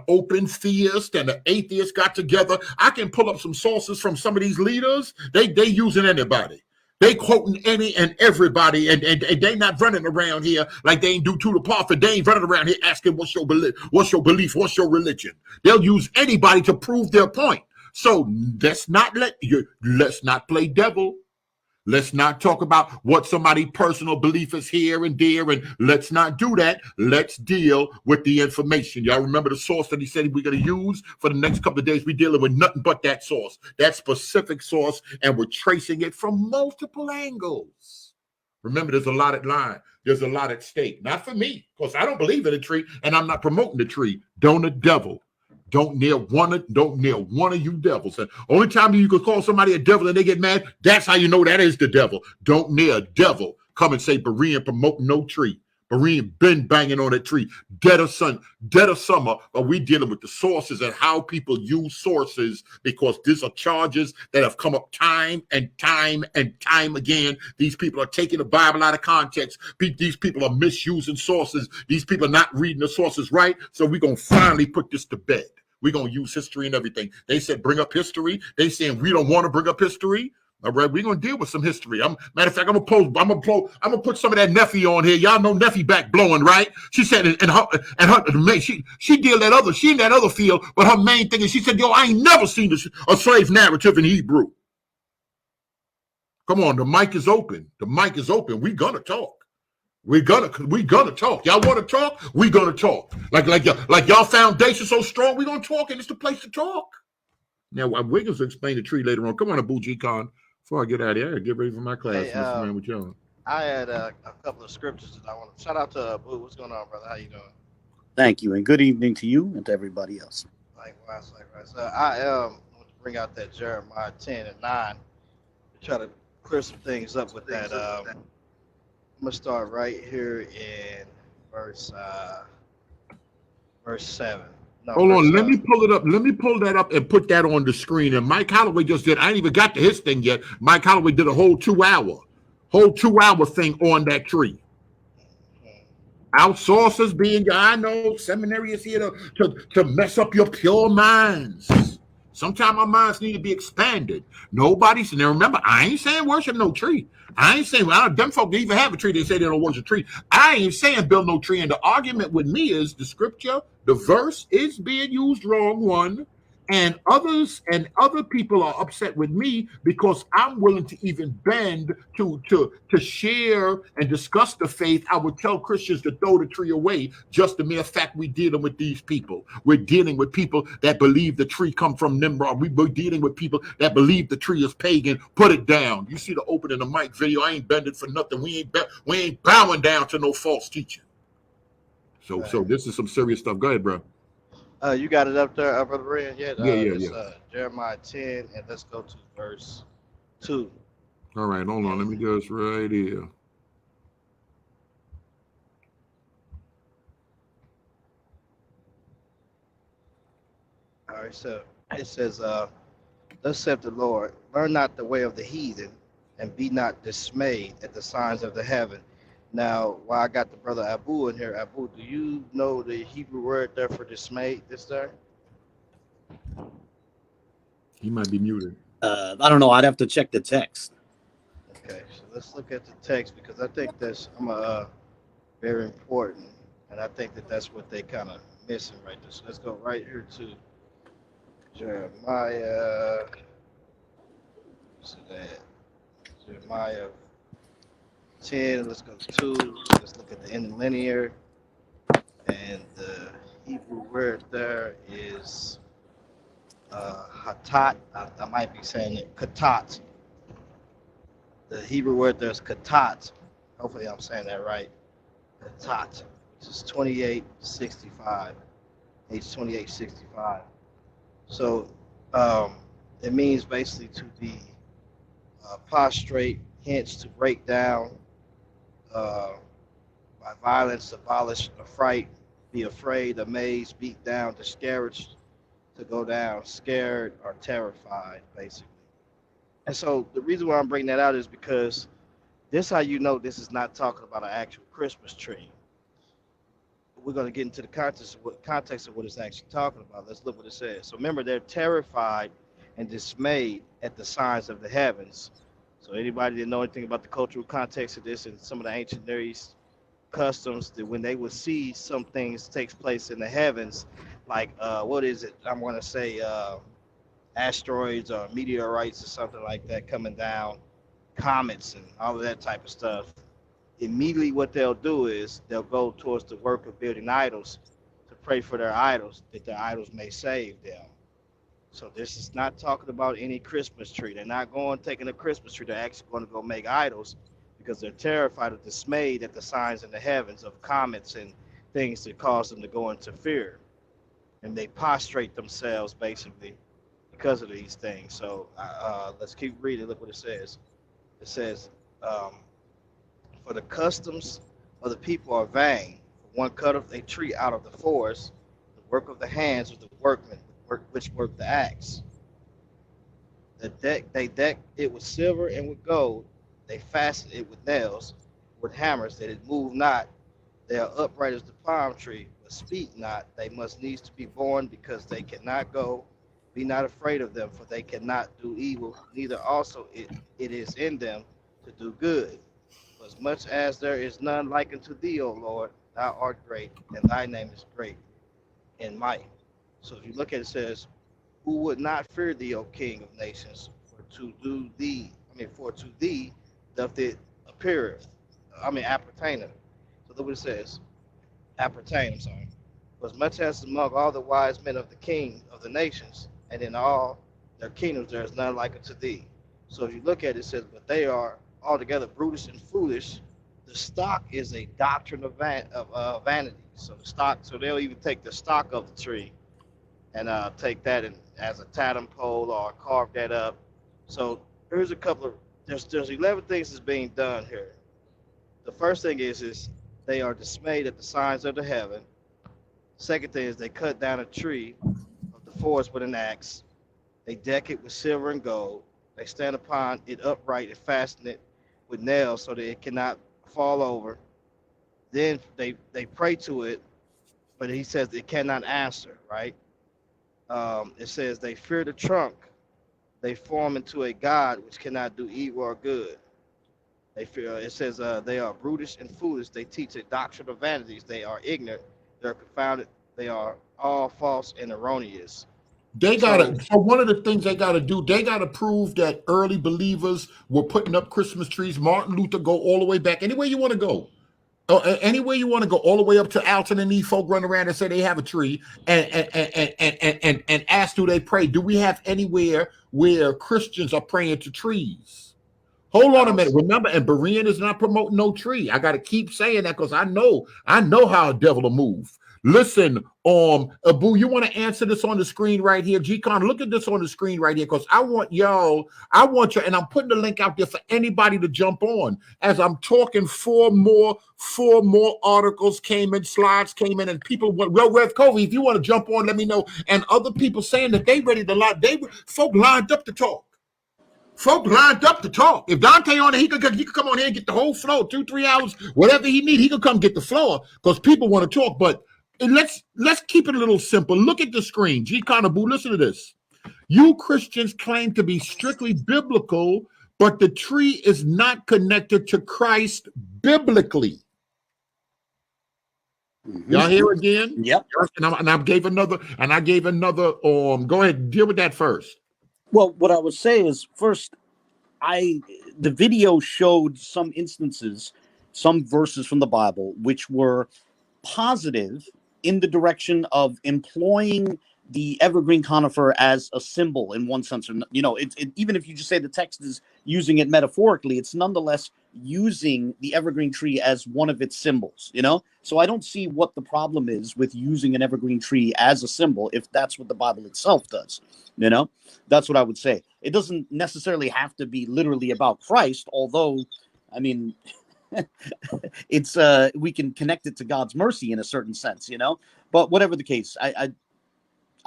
Speaker 1: open theist and an atheist got together. I can pull up some sources from some of these leaders. They using anybody. They quoting any and everybody, and they not running around here like they ain't do to the prophet. They ain't running around here asking what's your belief, what's your religion. They'll use anybody to prove their point. So let's not play devil. Let's not talk about what somebody's personal belief is here and there, and let's not do that. Let's deal with the information. Y'all remember the source that he said we're going to use for the next couple of days? We're dealing with nothing but that source, that specific source, and we're tracing it from multiple angles. Remember, there's a lot at line. There's a lot at stake. Not for me, because I don't believe in a tree, and I'm not promoting the tree. Don't the devil. Don't near one of you devils. And only time you can call somebody a devil and they get mad, that's how you know that is the devil. Don't near a devil come and say Berean promoting no tree. Berean been banging on that tree. Dead of summer, but we dealing with the sources and how people use sources, because these are charges that have come up time and time and time again. These people are taking the Bible out of context. These people are misusing sources. These people are not reading the sources right. So we're going to finally put this to bed. We're going to use history and everything. They said bring up history. They saying we don't want to bring up history. All right, we're gonna deal with some history. Matter of fact, I'm gonna put some of that Neffy on here. Y'all know Neffy back blowing, right? She said, she did that other, she in that other field, but her main thing is she said, yo, I ain't never seen a slave narrative in Hebrew. Come on, the mic is open. The mic is open. We gonna talk. We gonna talk. Y'all want to talk? We gonna talk. Like y'all foundation so strong. We gonna talk, and it's the place to talk. Now, Wiggins will explain the tree later on. Come on, Abu G Khan. Before I get out of here, I get ready for my class.
Speaker 3: Hey,
Speaker 1: With y'all.
Speaker 3: I had a couple of scriptures that I want to shout out to Boo. What's going on, brother? How you doing?
Speaker 2: Thank you, and good evening to you and to everybody else.
Speaker 3: Likewise. I want to bring out that Jeremiah 10 and 9 to try to clear some things up with that. I'm gonna start right here in verse 7. No,
Speaker 1: hold on, let me pull it up. Let me pull that up and put that on the screen. And Mike Holloway just did. I ain't even got to his thing yet. Mike Holloway did a whole 2 hour thing on that tree. Outsourcers being, I know, seminary is here to mess up your pure minds. Sometimes our minds need to be expanded. Nobody's, and remember, I ain't saying worship no tree. I ain't saying, well, them folk even have a tree. They say they don't worship a tree. I ain't saying build no tree. And the argument with me is the scripture, the verse is being used wrong, one. And other people are upset with me because I'm willing to even bend to share and discuss the faith. I would tell Christians to throw the tree away. Just the mere fact we're dealing with these people. We're dealing with people that believe the tree come from Nimrod. We're dealing with people that believe the tree is pagan. Put it down. You see the opening the mic video. I ain't bending for nothing. We ain't bowing down to no false teaching. So this is some serious stuff. Go ahead, bro.
Speaker 3: You got it up there, Brother Berean?
Speaker 1: Yeah.
Speaker 3: Jeremiah 10, and let's go to verse 2.
Speaker 1: All right, hold on. Let me just right here.
Speaker 3: All right, so it says, thus saith the Lord, learn not the way of the heathen, and be not dismayed at the signs of the heaven. Now, while I got the brother Abu in here, Abu, do you know the Hebrew word there for dismayed this there?
Speaker 1: He might be muted.
Speaker 2: I don't know. I'd have to check the text.
Speaker 3: Okay, so let's look at the text, because I think that's very important, and I think that's what they kind of missing right there. So let's go right here to Jeremiah. Jeremiah 10. Let's go to 2. Let's look at the interlinear, and the Hebrew word there is hatat. I might be saying it katat. The Hebrew word there is katat. Hopefully I'm saying that right. Katat, which is 2865. H 2865. So it means basically to be prostrate, hence to break down, by violence, abolish, affright, be afraid, amazed, beat down, discouraged, to go down, scared or terrified, basically. And so the reason why I'm bringing that out is because this is how you know this is not talking about an actual Christmas tree. We're going to get into the context of what it's actually talking about. Let's look what it says. So remember, they're terrified and dismayed at the signs of the heavens. So anybody that know anything about the cultural context of this and some of the ancient Near East customs, that when they would see some things takes place in the heavens, like what is it? I'm going to say asteroids or meteorites or something like that coming down, comets and all of that type of stuff, immediately what they'll do is they'll go towards the work of building idols to pray for their idols, that their idols may save them. So this is not talking about any Christmas tree. They're not going taking a Christmas tree. They're actually going to go make idols because they're terrified or dismayed at the signs in the heavens of comets and things that cause them to go into fear. And they prostrate themselves basically because of these things. So let's keep reading. Look what it says. It says, for the customs of the people are vain. For one cutteth a tree out of the forest, the work of the hands of the workmen, which work the axe. They deck it with silver and with gold. They fasten it with nails, with hammers, that it move not. They are upright as the palm tree, but speak not. They must needs to be born, because they cannot go. Be not afraid of them, for they cannot do evil, neither also it is in them to do good. For as much as there is none like unto thee, O Lord, thou art great, and thy name is great in might. So if you look at it, it says, who would not fear thee, O King of nations? For to thee doth it appertaineth. So look what it says. Appertain, I'm sorry. For as much as among all the wise men of the king of the nations, and in all their kingdoms there is none like unto thee. So if you look at it, it says, but they are altogether brutish and foolish. The stock is a doctrine of vanity. So they'll even take the stock of the tree and take that as a totem pole or carve that up. So here's a couple of, there's 11 things that's being done here. The first thing is they are dismayed at the signs of the heaven. Second thing is they cut down a tree of the forest with an axe. They deck it with silver and gold. They stand upon it upright and fasten it with nails so that it cannot fall over. Then they pray to it, but he says it cannot answer, right? It says they fear the trunk. They form into a god which cannot do evil or good. They fear. It says they are brutish and foolish. They teach a doctrine of vanities. They are ignorant. They're confounded. They are all false and erroneous.
Speaker 1: They gotta. So one of the things they gotta do, they gotta prove that early believers were putting up Christmas trees. Martin Luther, go all the way back. Anywhere you want to go. Anywhere you want to go, all the way up to Alton, and these folk run around and say they have a tree and ask, do they pray? Do we have anywhere where Christians are praying to trees? Hold on a minute. Remember, and Berean is not promoting no tree. I got to keep saying that because I know how a devil will move. Listen, Abu, you want to answer this on the screen right here? G-Con, look at this on the screen right here, because I want you, and I'm putting the link out there for anybody to jump on. As I'm talking, four more articles came in, slides came in, and people went, well, Rev Covey, if you want to jump on, let me know. And other people saying that they ready to lie. Folk lined up to talk. If Dante on there, he could come on here and get the whole floor, 2-3 hours, whatever he need. He could come get the floor because people want to talk. But let's keep it a little simple. Look at the screen. G. Conabu, listen to this. You Christians claim to be strictly biblical, but the tree is not connected to Christ biblically. Mm-hmm. Y'all hear again?
Speaker 2: Yep.
Speaker 1: And I gave another. Go ahead, deal with that first.
Speaker 2: Well, what I would say is, first, the video showed some instances, some verses from the Bible, which were positive in the direction of employing the evergreen conifer as a symbol in one sense. Or, even if you just say the text is using it metaphorically, it's nonetheless using the evergreen tree as one of its symbols, So I don't see what the problem is with using an evergreen tree as a symbol if that's what the Bible itself does, That's what I would say. It doesn't necessarily have to be literally about Christ, although, I mean, it's we can connect it to God's mercy in a certain sense, But whatever the case, I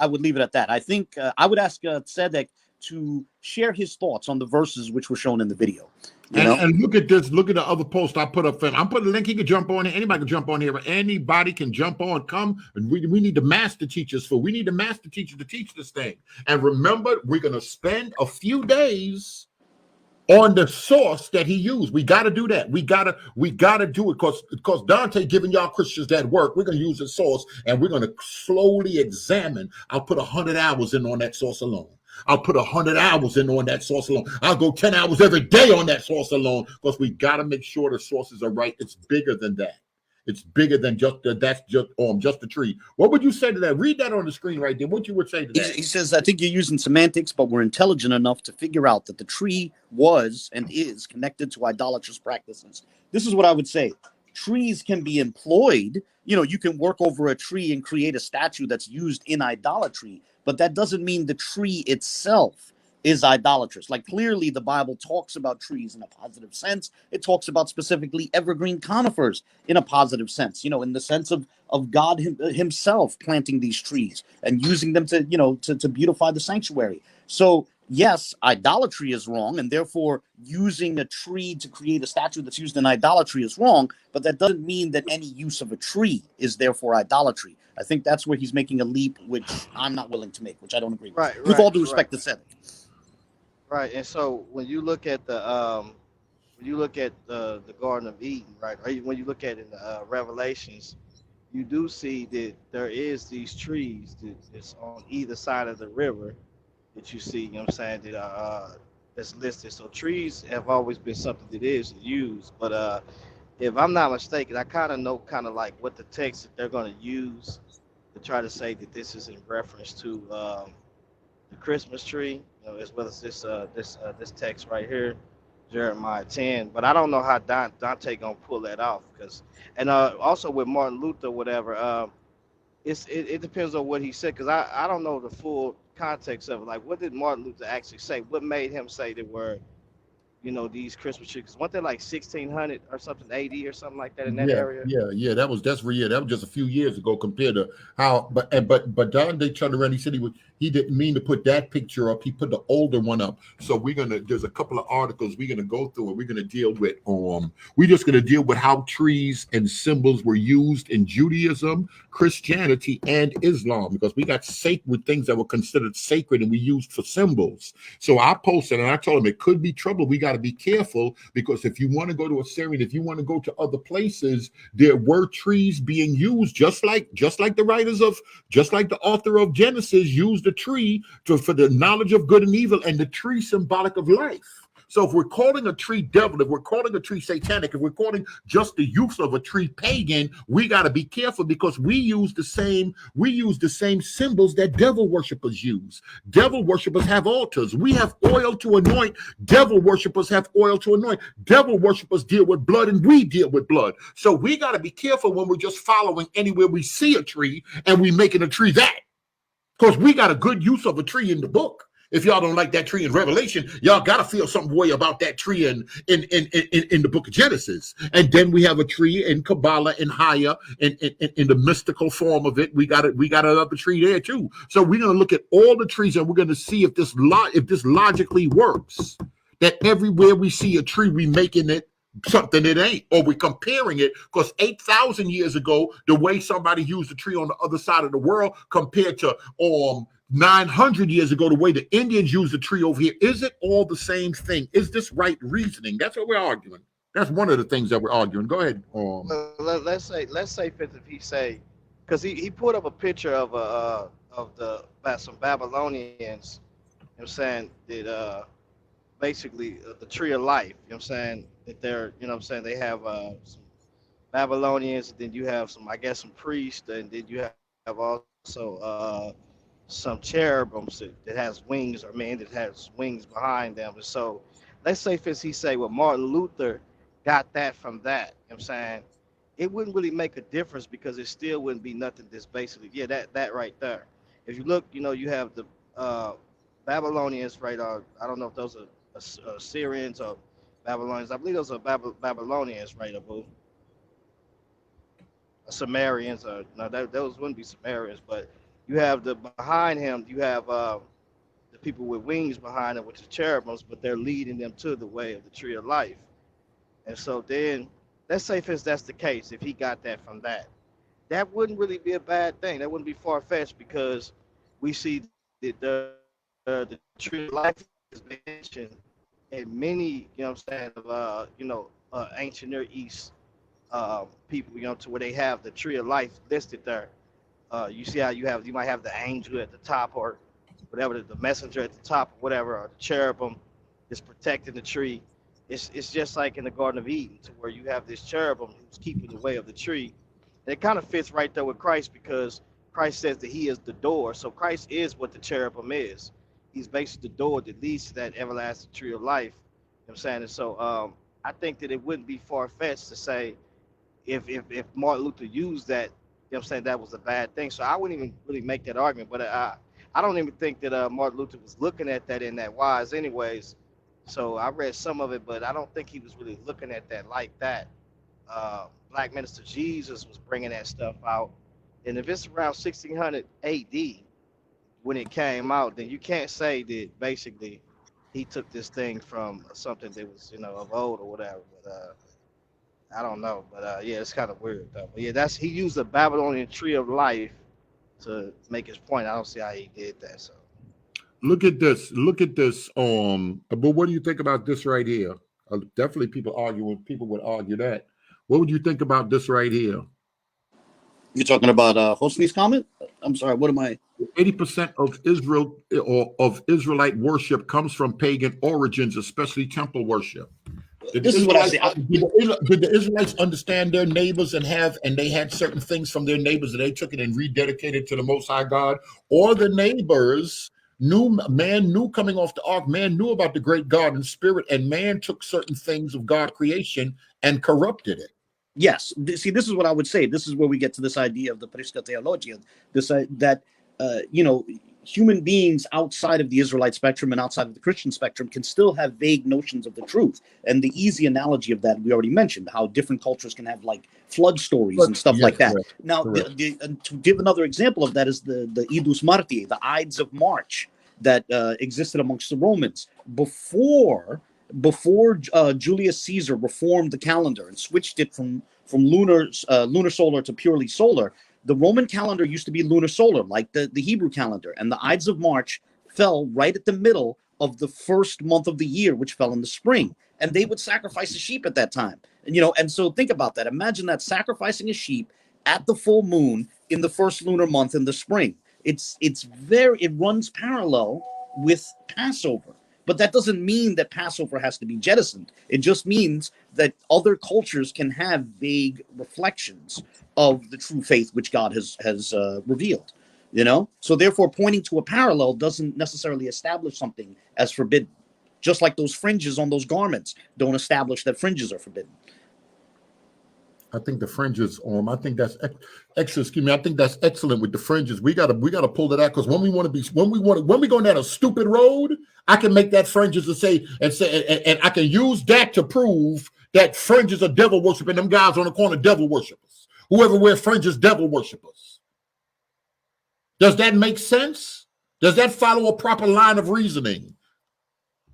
Speaker 2: would leave it at that. I think I would ask Tzedek to share his thoughts on the verses which were shown in the video.
Speaker 1: And look at this. Look at the other post I put up. I'm putting a link. He can jump on here. Anybody can jump on here. Anybody can jump on. Come. We need the master teachers we need the master teachers to teach this thing. And remember, we're going to spend a few days on the source that he used. We got to do that. We got to do it because Dante giving y'all Christians that work. We're going to use the source and we're going to slowly examine. I'll put 100 hours in on that source alone. I'll put 100 hours in on that source alone. I'll go 10 hours every day on that source alone because we got to make sure the sources are right. It's bigger than that. It's bigger than that's just the tree. What would you say to that? Read that on the screen right there. What you would say to that?
Speaker 2: He says, I think you're using semantics, but we're intelligent enough to figure out that the tree was and is connected to idolatrous practices. This is what I would say. Trees can be employed. You can work over a tree and create a statue that's used in idolatry, but that doesn't mean the tree itself is idolatrous. Like, clearly the Bible talks about trees in a positive sense. It talks about specifically evergreen conifers in a positive sense, in the sense of God himself planting these trees and using them to beautify the sanctuary. So yes, idolatry is wrong, and therefore using a tree to create a statue that's used in idolatry is wrong, but that doesn't mean that any use of a tree is therefore idolatry. I think that's where he's making a leap, which I'm not willing to make, which I don't agree with.
Speaker 3: Right,
Speaker 2: With all due respect to Seth.
Speaker 3: Right, and so when you look at the Garden of Eden, right, or when you look at it in the Revelations, you do see that there is these trees that's on either side of the river that you see, that's listed. So trees have always been something that is used, but if I'm not mistaken, I kind of know like what the text that they're going to use to try to say that this is in reference to the Christmas tree, as well as this text right here, Jeremiah 10. But I don't know how Dante gonna pull that off, and also with Martin Luther, whatever. It depends on what he said, because I don't know the full context of it. Like, what did Martin Luther actually say? What made him say there were, these Christmas trees? Weren't they like 1600 or something, AD or something like that in that area?
Speaker 1: Yeah. That was just a few years ago compared to how. But Dante turned around. He said he didn't mean to put that picture up. He put the older one up. So there's a couple of articles we're gonna go through, and we're gonna deal with we're just gonna deal with how trees and symbols were used in Judaism, Christianity, and Islam, because we got sacred things that were considered sacred and we used for symbols. So I posted and I told him it could be trouble. We got to be careful, because if you want to go to Assyria, if you want to go to other places, there were trees being used, just like the author of Genesis used a tree for the knowledge of good and evil, and the tree symbolic of life. So if we're calling a tree devil, if we're calling a tree satanic, if we're calling just the use of a tree pagan, we got to be careful, because we use the same symbols that devil worshipers use. Devil worshipers have altars. We have oil to anoint. Devil worshipers have oil to anoint. Devil worshipers deal with blood, and we deal with blood. So we got to be careful when we're just following anywhere we see a tree and we making a tree that, because we got a good use of a tree in the book. If y'all don't like that tree in Revelation, y'all got to feel some way about that tree in the book of Genesis. And then we have a tree in Kabbalah and Haya, in the mystical form of it. We got another tree there too. So we're going to look at all the trees, and we're going to see if this logically works. That everywhere we see a tree, we making it something it ain't, or we're comparing it, because 8,000 years ago, the way somebody used a tree on the other side of the world compared to 900 years ago, the way the Indians use the tree over here, is it all the same thing? Is this right reasoning? That's what we're arguing. That's one of the things that we're arguing. Go ahead.
Speaker 3: Let's say, if he say, because he put up a picture of some Babylonians, saying that basically the tree of life, saying that they're, they have some Babylonians, and then you have some priests, and then you have also some cherubims that has wings, or man that has wings behind them. And so let's say, he say, well, Martin Luther got that from that, it wouldn't really make a difference, because it still wouldn't be nothing that's basically, that right there. If you look, you have the Babylonians, right? I don't know if those are Assyrians or Babylonians. I believe those are Babylonians, right, Abu? Sumerians, or no, those wouldn't be Sumerians, but you have behind him, you have the people with wings behind them, which is cherubims, but they're leading them to the way of the tree of life. And so then, let's say that's the case, if he got that from that wouldn't really be a bad thing. That wouldn't be far-fetched, because we see that the tree of life is mentioned in many, ancient Near East people, to where they have the tree of life listed there. You see how you might have the angel at the top, or whatever the messenger at the top, or whatever, or the cherubim is protecting the tree. It's just like in the Garden of Eden, to where you have this cherubim who's keeping the way of the tree. And it kind of fits right there with Christ, because Christ says that He is the door. So Christ is what the cherubim is. He's basically the door that leads to that everlasting tree of life. You know what I'm saying? And so I think that it wouldn't be far fetched to say, if Martin Luther used that, you know what I'm saying, that was a bad thing. So I wouldn't even really make that argument. But I don't even think that Martin Luther was looking at that in that wise, anyways. So I read some of it, but I don't think he was really looking at that like that. Black Minister Jesus was bringing that stuff out, and if it's around 1600 A.D. when it came out, then you can't say that basically he took this thing from something that was, of old or whatever. But I don't know. But yeah, it's kind of weird though. But yeah, he used the Babylonian tree of life to make his point. I don't see how he did that. So
Speaker 1: Look at this. Look at this. But what do you think about this right here? Definitely, people would argue that. What would you think about this right here?
Speaker 2: You're talking about Hosni's comment? I'm sorry. What am I?
Speaker 1: 80% of Israel or of Israelite worship comes from pagan origins, especially temple worship.
Speaker 2: This is what I say.
Speaker 1: Did the Israelites understand their neighbors and they had certain things from their neighbors and they took it and rededicated to the Most High God? Or the neighbors knew coming off the ark, man knew about the great God and spirit, and man took certain things of God creation and corrupted it.
Speaker 2: Yes. See, this is what I would say. This is where we get to this idea of the Prisca theologia, that human beings outside of the Israelite spectrum and outside of the Christian spectrum can still have vague notions of the truth. And the easy analogy of that, we already mentioned, how different cultures can have like flood stories and stuff like that. Correct. Now, to give another example of that is the Idus Marti, the Ides of March that existed amongst the Romans before Julius Caesar reformed the calendar and switched it from lunar solar to purely solar. The Roman calendar used to be lunar solar, like the Hebrew calendar, and the Ides of March fell right at the middle of the first month of the year, which fell in the spring. And they would sacrifice a sheep at that time. And so think about that. Imagine that, sacrificing a sheep at the full moon in the first lunar month in the spring. It runs parallel with Passover. But that doesn't mean that Passover has to be jettisoned. It just means that other cultures can have vague reflections of the true faith which God has revealed. So therefore, pointing to a parallel doesn't necessarily establish something as forbidden. Just like those fringes on those garments don't establish that fringes are forbidden.
Speaker 1: I think the fringes, I think that's excellent. I think that's excellent with the fringes. We gotta pull that out, because when we go down a stupid road, I can make that fringes and I can use that to prove that fringes are devil worshiping. Them guys on the corner, devil worshipers. Whoever wears fringes, devil worshipers. Does that make sense? Does that follow a proper line of reasoning?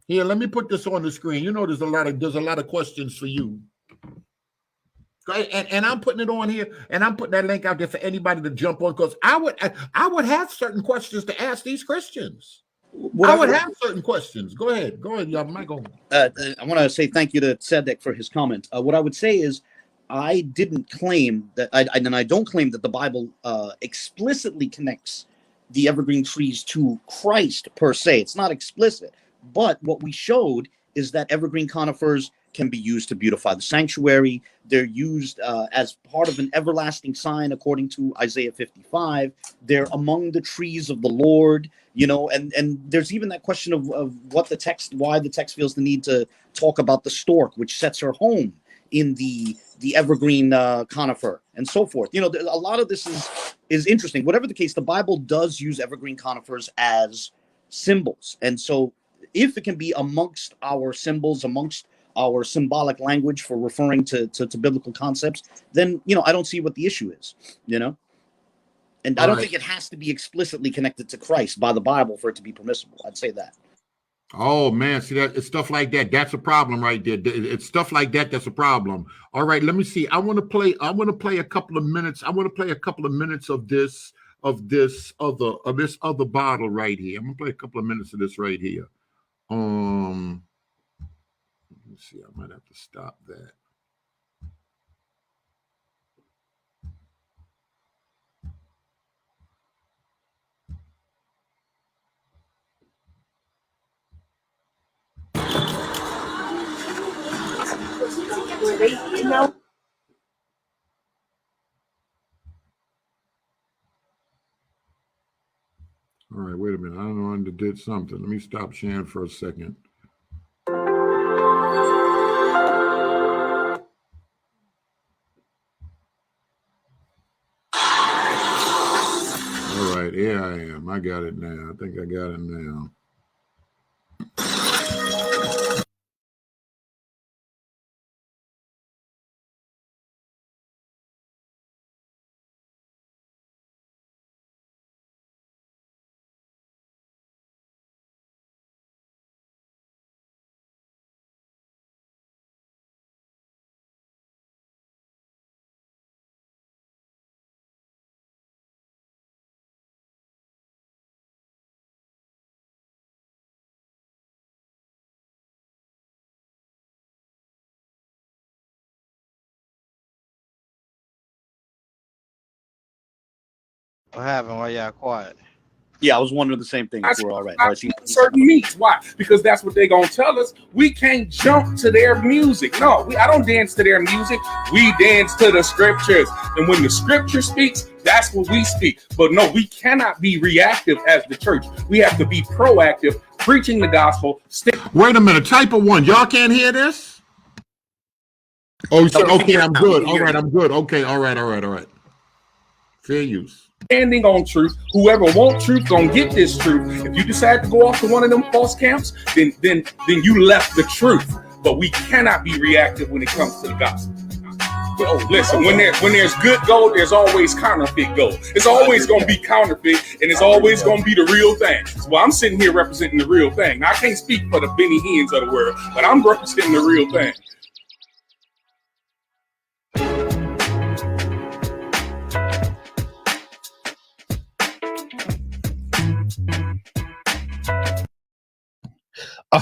Speaker 1: Here, let me put this on the screen. There's a lot of questions for you. And I'm putting it on here, and I'm putting that link out there for anybody to jump on, because I would have certain questions to ask these Christians. I would have certain questions. Go ahead, y'all. Mike, go.
Speaker 2: I want to say thank you to Tzedek for his comment. What I would say is, I didn't claim that, and I don't claim that the Bible explicitly connects the evergreen trees to Christ per se. It's not explicit, but what we showed is that evergreen conifers can be used to beautify the sanctuary. They're used as part of an everlasting sign, according to Isaiah 55. They're among the trees of the Lord, and there's even that question of why the text feels the need to talk about the stork, which sets her home in the evergreen conifer and so forth. A lot of this is interesting. Whatever the case, the Bible does use evergreen conifers as symbols. And so if it can be amongst our symbols, amongst our symbolic language for referring to biblical concepts, then, I don't see what the issue is, And I don't think it has to be explicitly connected to Christ by the Bible for it to be permissible. I'd say that.
Speaker 1: Oh man, see that it's stuff like that. That's a problem right there. It's stuff like that that's a problem. All right, let me see. I want to play a couple of minutes. I want to play a couple of minutes of this other bottle right here. I'm gonna play a couple of minutes of this right here. Let me see. I might have to stop that.
Speaker 4: you know.
Speaker 1: All right, wait a minute. I don't know, I did something. Let me stop sharing for a second. All right, here I am. I got it now. I think I got it now.
Speaker 3: What happened? Why y'all quiet?
Speaker 2: Yeah, I was wondering the same thing. If we're all right. All right, so
Speaker 4: Certain meats. Why? Because that's what they're gonna tell us. We can't jump to their music. No, I don't dance to their music. We dance to the scriptures. And when the scripture speaks, that's what we speak. But no, we cannot be reactive as the church. We have to be proactive, preaching the gospel.
Speaker 1: Wait a minute. Type of 1. Y'all can't hear this? Oh, so, okay, I'm good. All right, I'm good. Okay, all right. Fair use.
Speaker 4: Standing on truth. Whoever wants truth gonna get this truth. If you decide to go off to one of them false camps, then you left the truth. But we cannot be reactive when it comes to the gospel. Oh, listen, when there's good gold, there's always counterfeit gold. It's always gonna be counterfeit, and it's always gonna be the real thing. So I'm sitting here representing the real thing. Now, I can't speak for the Benny Hinn's of the world, but I'm representing the real thing.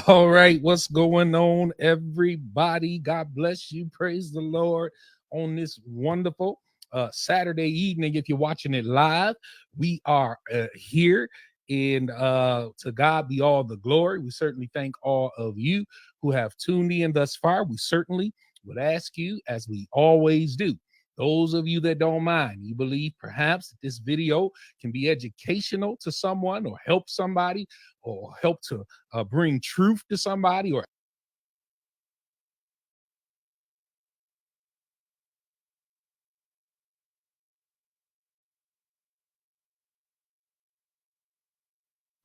Speaker 5: All right, what's going on, everybody? God bless you. Praise the Lord on this wonderful Saturday evening. If you're watching it live, we are here, and to God be all the glory. We certainly thank all of you who have tuned in thus far. We certainly would ask you, as we always do, those of you that don't mind, you believe perhaps this video can be educational to someone or help somebody or help to bring truth to somebody, or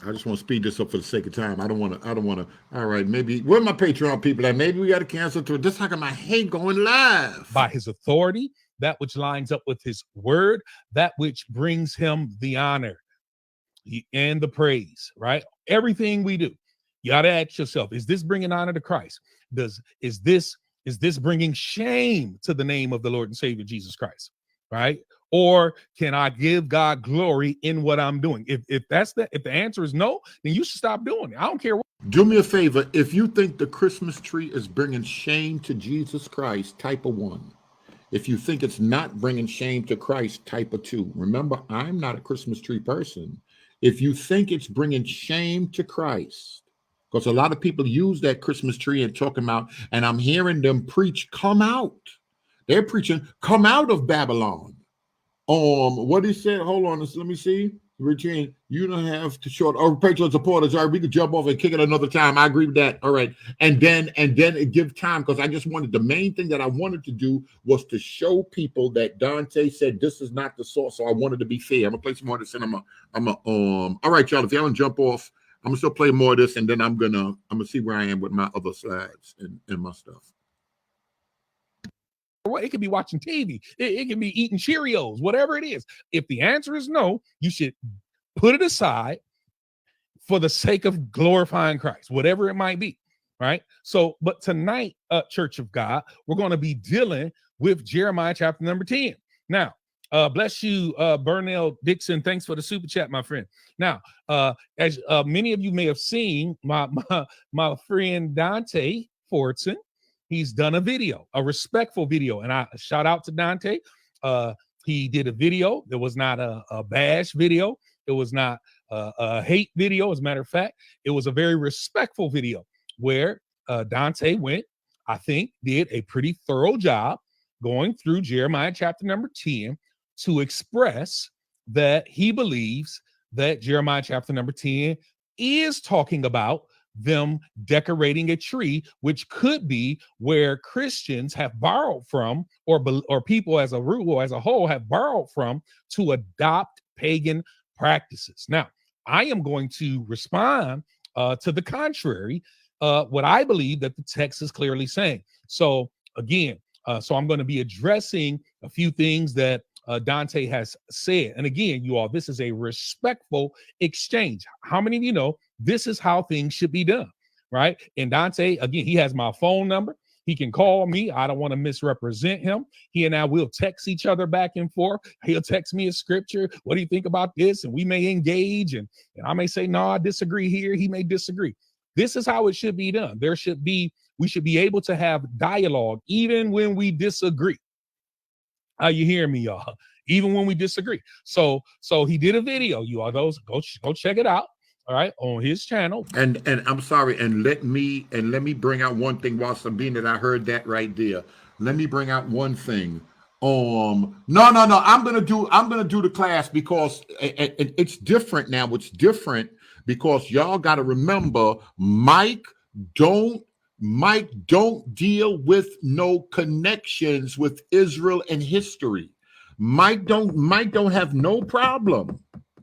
Speaker 1: I just want to speed this up for the sake of time. I don't want to. All right, maybe, where my Patreon people at? Maybe we got to cancel to it. This how come I hate going live.
Speaker 5: By his authority, that which lines up with his word, that which brings him the honor and the praise, right? Everything we do, you got to ask yourself, is this bringing honor to Christ? Is this bringing shame to the name of the Lord and Savior Jesus Christ, right? Or can I give God glory in what I'm doing? If the answer is no, then you should stop doing it. I don't care what.
Speaker 1: Do me a favor. If you think the Christmas tree is bringing shame to Jesus Christ, type a 1. If you think it's not bringing shame to Christ, type a 2. Remember, I'm not a Christmas tree person. If you think it's bringing shame to Christ, because a lot of people use that Christmas tree and talking about, and I'm hearing them preach, come out. They're preaching, come out of Babylon. What he said, hold on, let me see. Regine, you don't have to short. Oh, Patreon supporters, all right, we could jump off and kick it another time. I agree with that. All right. And then it give time, because I just wanted, the main thing that I wanted to do was to show people that Dante said this is not the source. So I wanted to be fair. I'm gonna play some more of this, and all right, y'all. If y'all don't jump off, I'm gonna still play more of this, and then I'm gonna see where I am with my other slides and my stuff.
Speaker 5: It could be watching TV. It can be eating Cheerios, whatever it is. If the answer is no, you should put it aside for the sake of glorifying Christ, whatever it might be, right? So, but tonight, Church of God, we're going to be dealing with Jeremiah chapter number 10. Now, bless you, Burnell Dixon. Thanks for the super chat, my friend. Now, as many of you may have seen, my friend Dante Fortson, he's done a video, a respectful video, and I shout out to Dante. He did a video. There was not a bash video. It was not a hate video. As a matter of fact, it was a very respectful video where Dante went. I think, did a pretty thorough job going through Jeremiah chapter number 10 to express that he believes that Jeremiah chapter number 10 is talking about them decorating a tree, which could be where Christians have borrowed from, or people as a rule or as a whole have borrowed from to adopt pagan practices. Now, I am going to respond to the contrary, what I believe that the text is clearly saying. So again, so I'm going to be addressing a few things that Dante has said. And again, you all, this is a respectful exchange. How many of you know this is how things should be done, right? And Dante, again, he has my phone number. He can call me. I don't want to misrepresent him. He and I will text each other back and forth. He'll text me a scripture. What do you think about this? And we may engage, and I may say, no, I disagree here. He may disagree. This is how it should be done. We should be able to have dialogue even when we disagree. Are you hearing me, y'all? Even when we disagree. So he did a video, you all. Those go check it out. All right, on his channel.
Speaker 1: And I'm sorry, and let me bring out one thing whilst I'm being that I heard that right there. Let me bring out one thing. No. I'm gonna do the class because it's different now. It's different because y'all got to remember, Mike don't deal with no connections with Israel and history. Mike don't have no problem.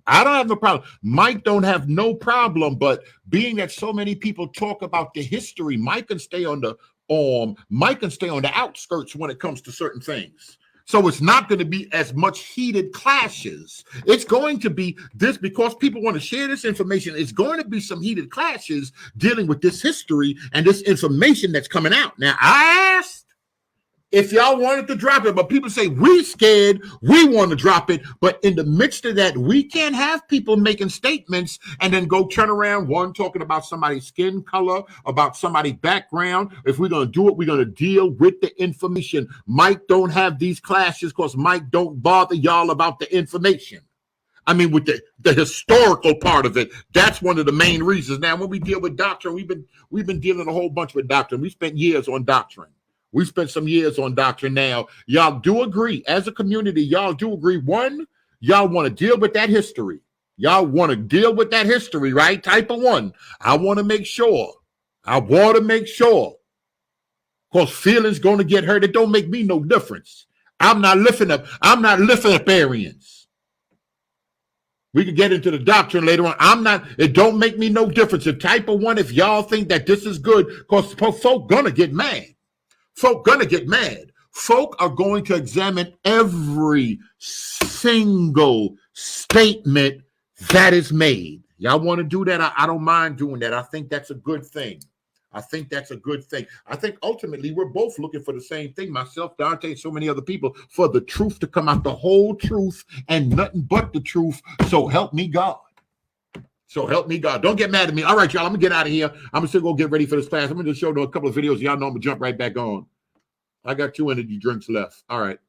Speaker 1: I don't have no problem. Mike don't have no problem, but being that so many people talk about the history, Mike can stay on the outskirts when it comes to certain things. So it's not going to be as much heated clashes. It's going to be this because people want to share this information. It's going to be some heated clashes dealing with this history and this information that's coming out. Now, I asked if y'all wanted to drop it, but people say we scared, we want to drop it. But in the midst of that, we can't have people making statements and then go turn around, one talking about somebody's skin color, about somebody's background. If we're going to do it, we're going to deal with the information. Mike don't have these clashes because Mike don't bother y'all about the information. I mean, with the historical part of it, that's one of the main reasons. Now, when we deal with doctrine, we've been dealing a whole bunch with doctrine. We spent years on doctrine. We spent some years on doctrine now. Y'all do agree, as a community, y'all do agree. One, y'all want to deal with that history. Y'all want to deal with that history, right? Type of one. I want to make sure. Because feelings going to get hurt. It don't make me no difference. I'm not lifting up Bereans. We can get into the doctrine later on. It don't make me no difference. If type of one, if y'all think that this is good, because folk gonna get mad. Folk are going to examine every single statement that is made. Y'all want to do that? I don't mind doing that. I think that's a good thing. I think ultimately we're both looking for the same thing. Myself, Dante, so many other people, for the truth to come out, the whole truth and nothing but the truth. So help me God. Don't get mad at me. All right, y'all, I'm going to get out of here. I'm going to still go get ready for this class. I'm going to show them a couple of videos. Y'all know I'm going to jump right back on. I got 2 energy drinks left. All right.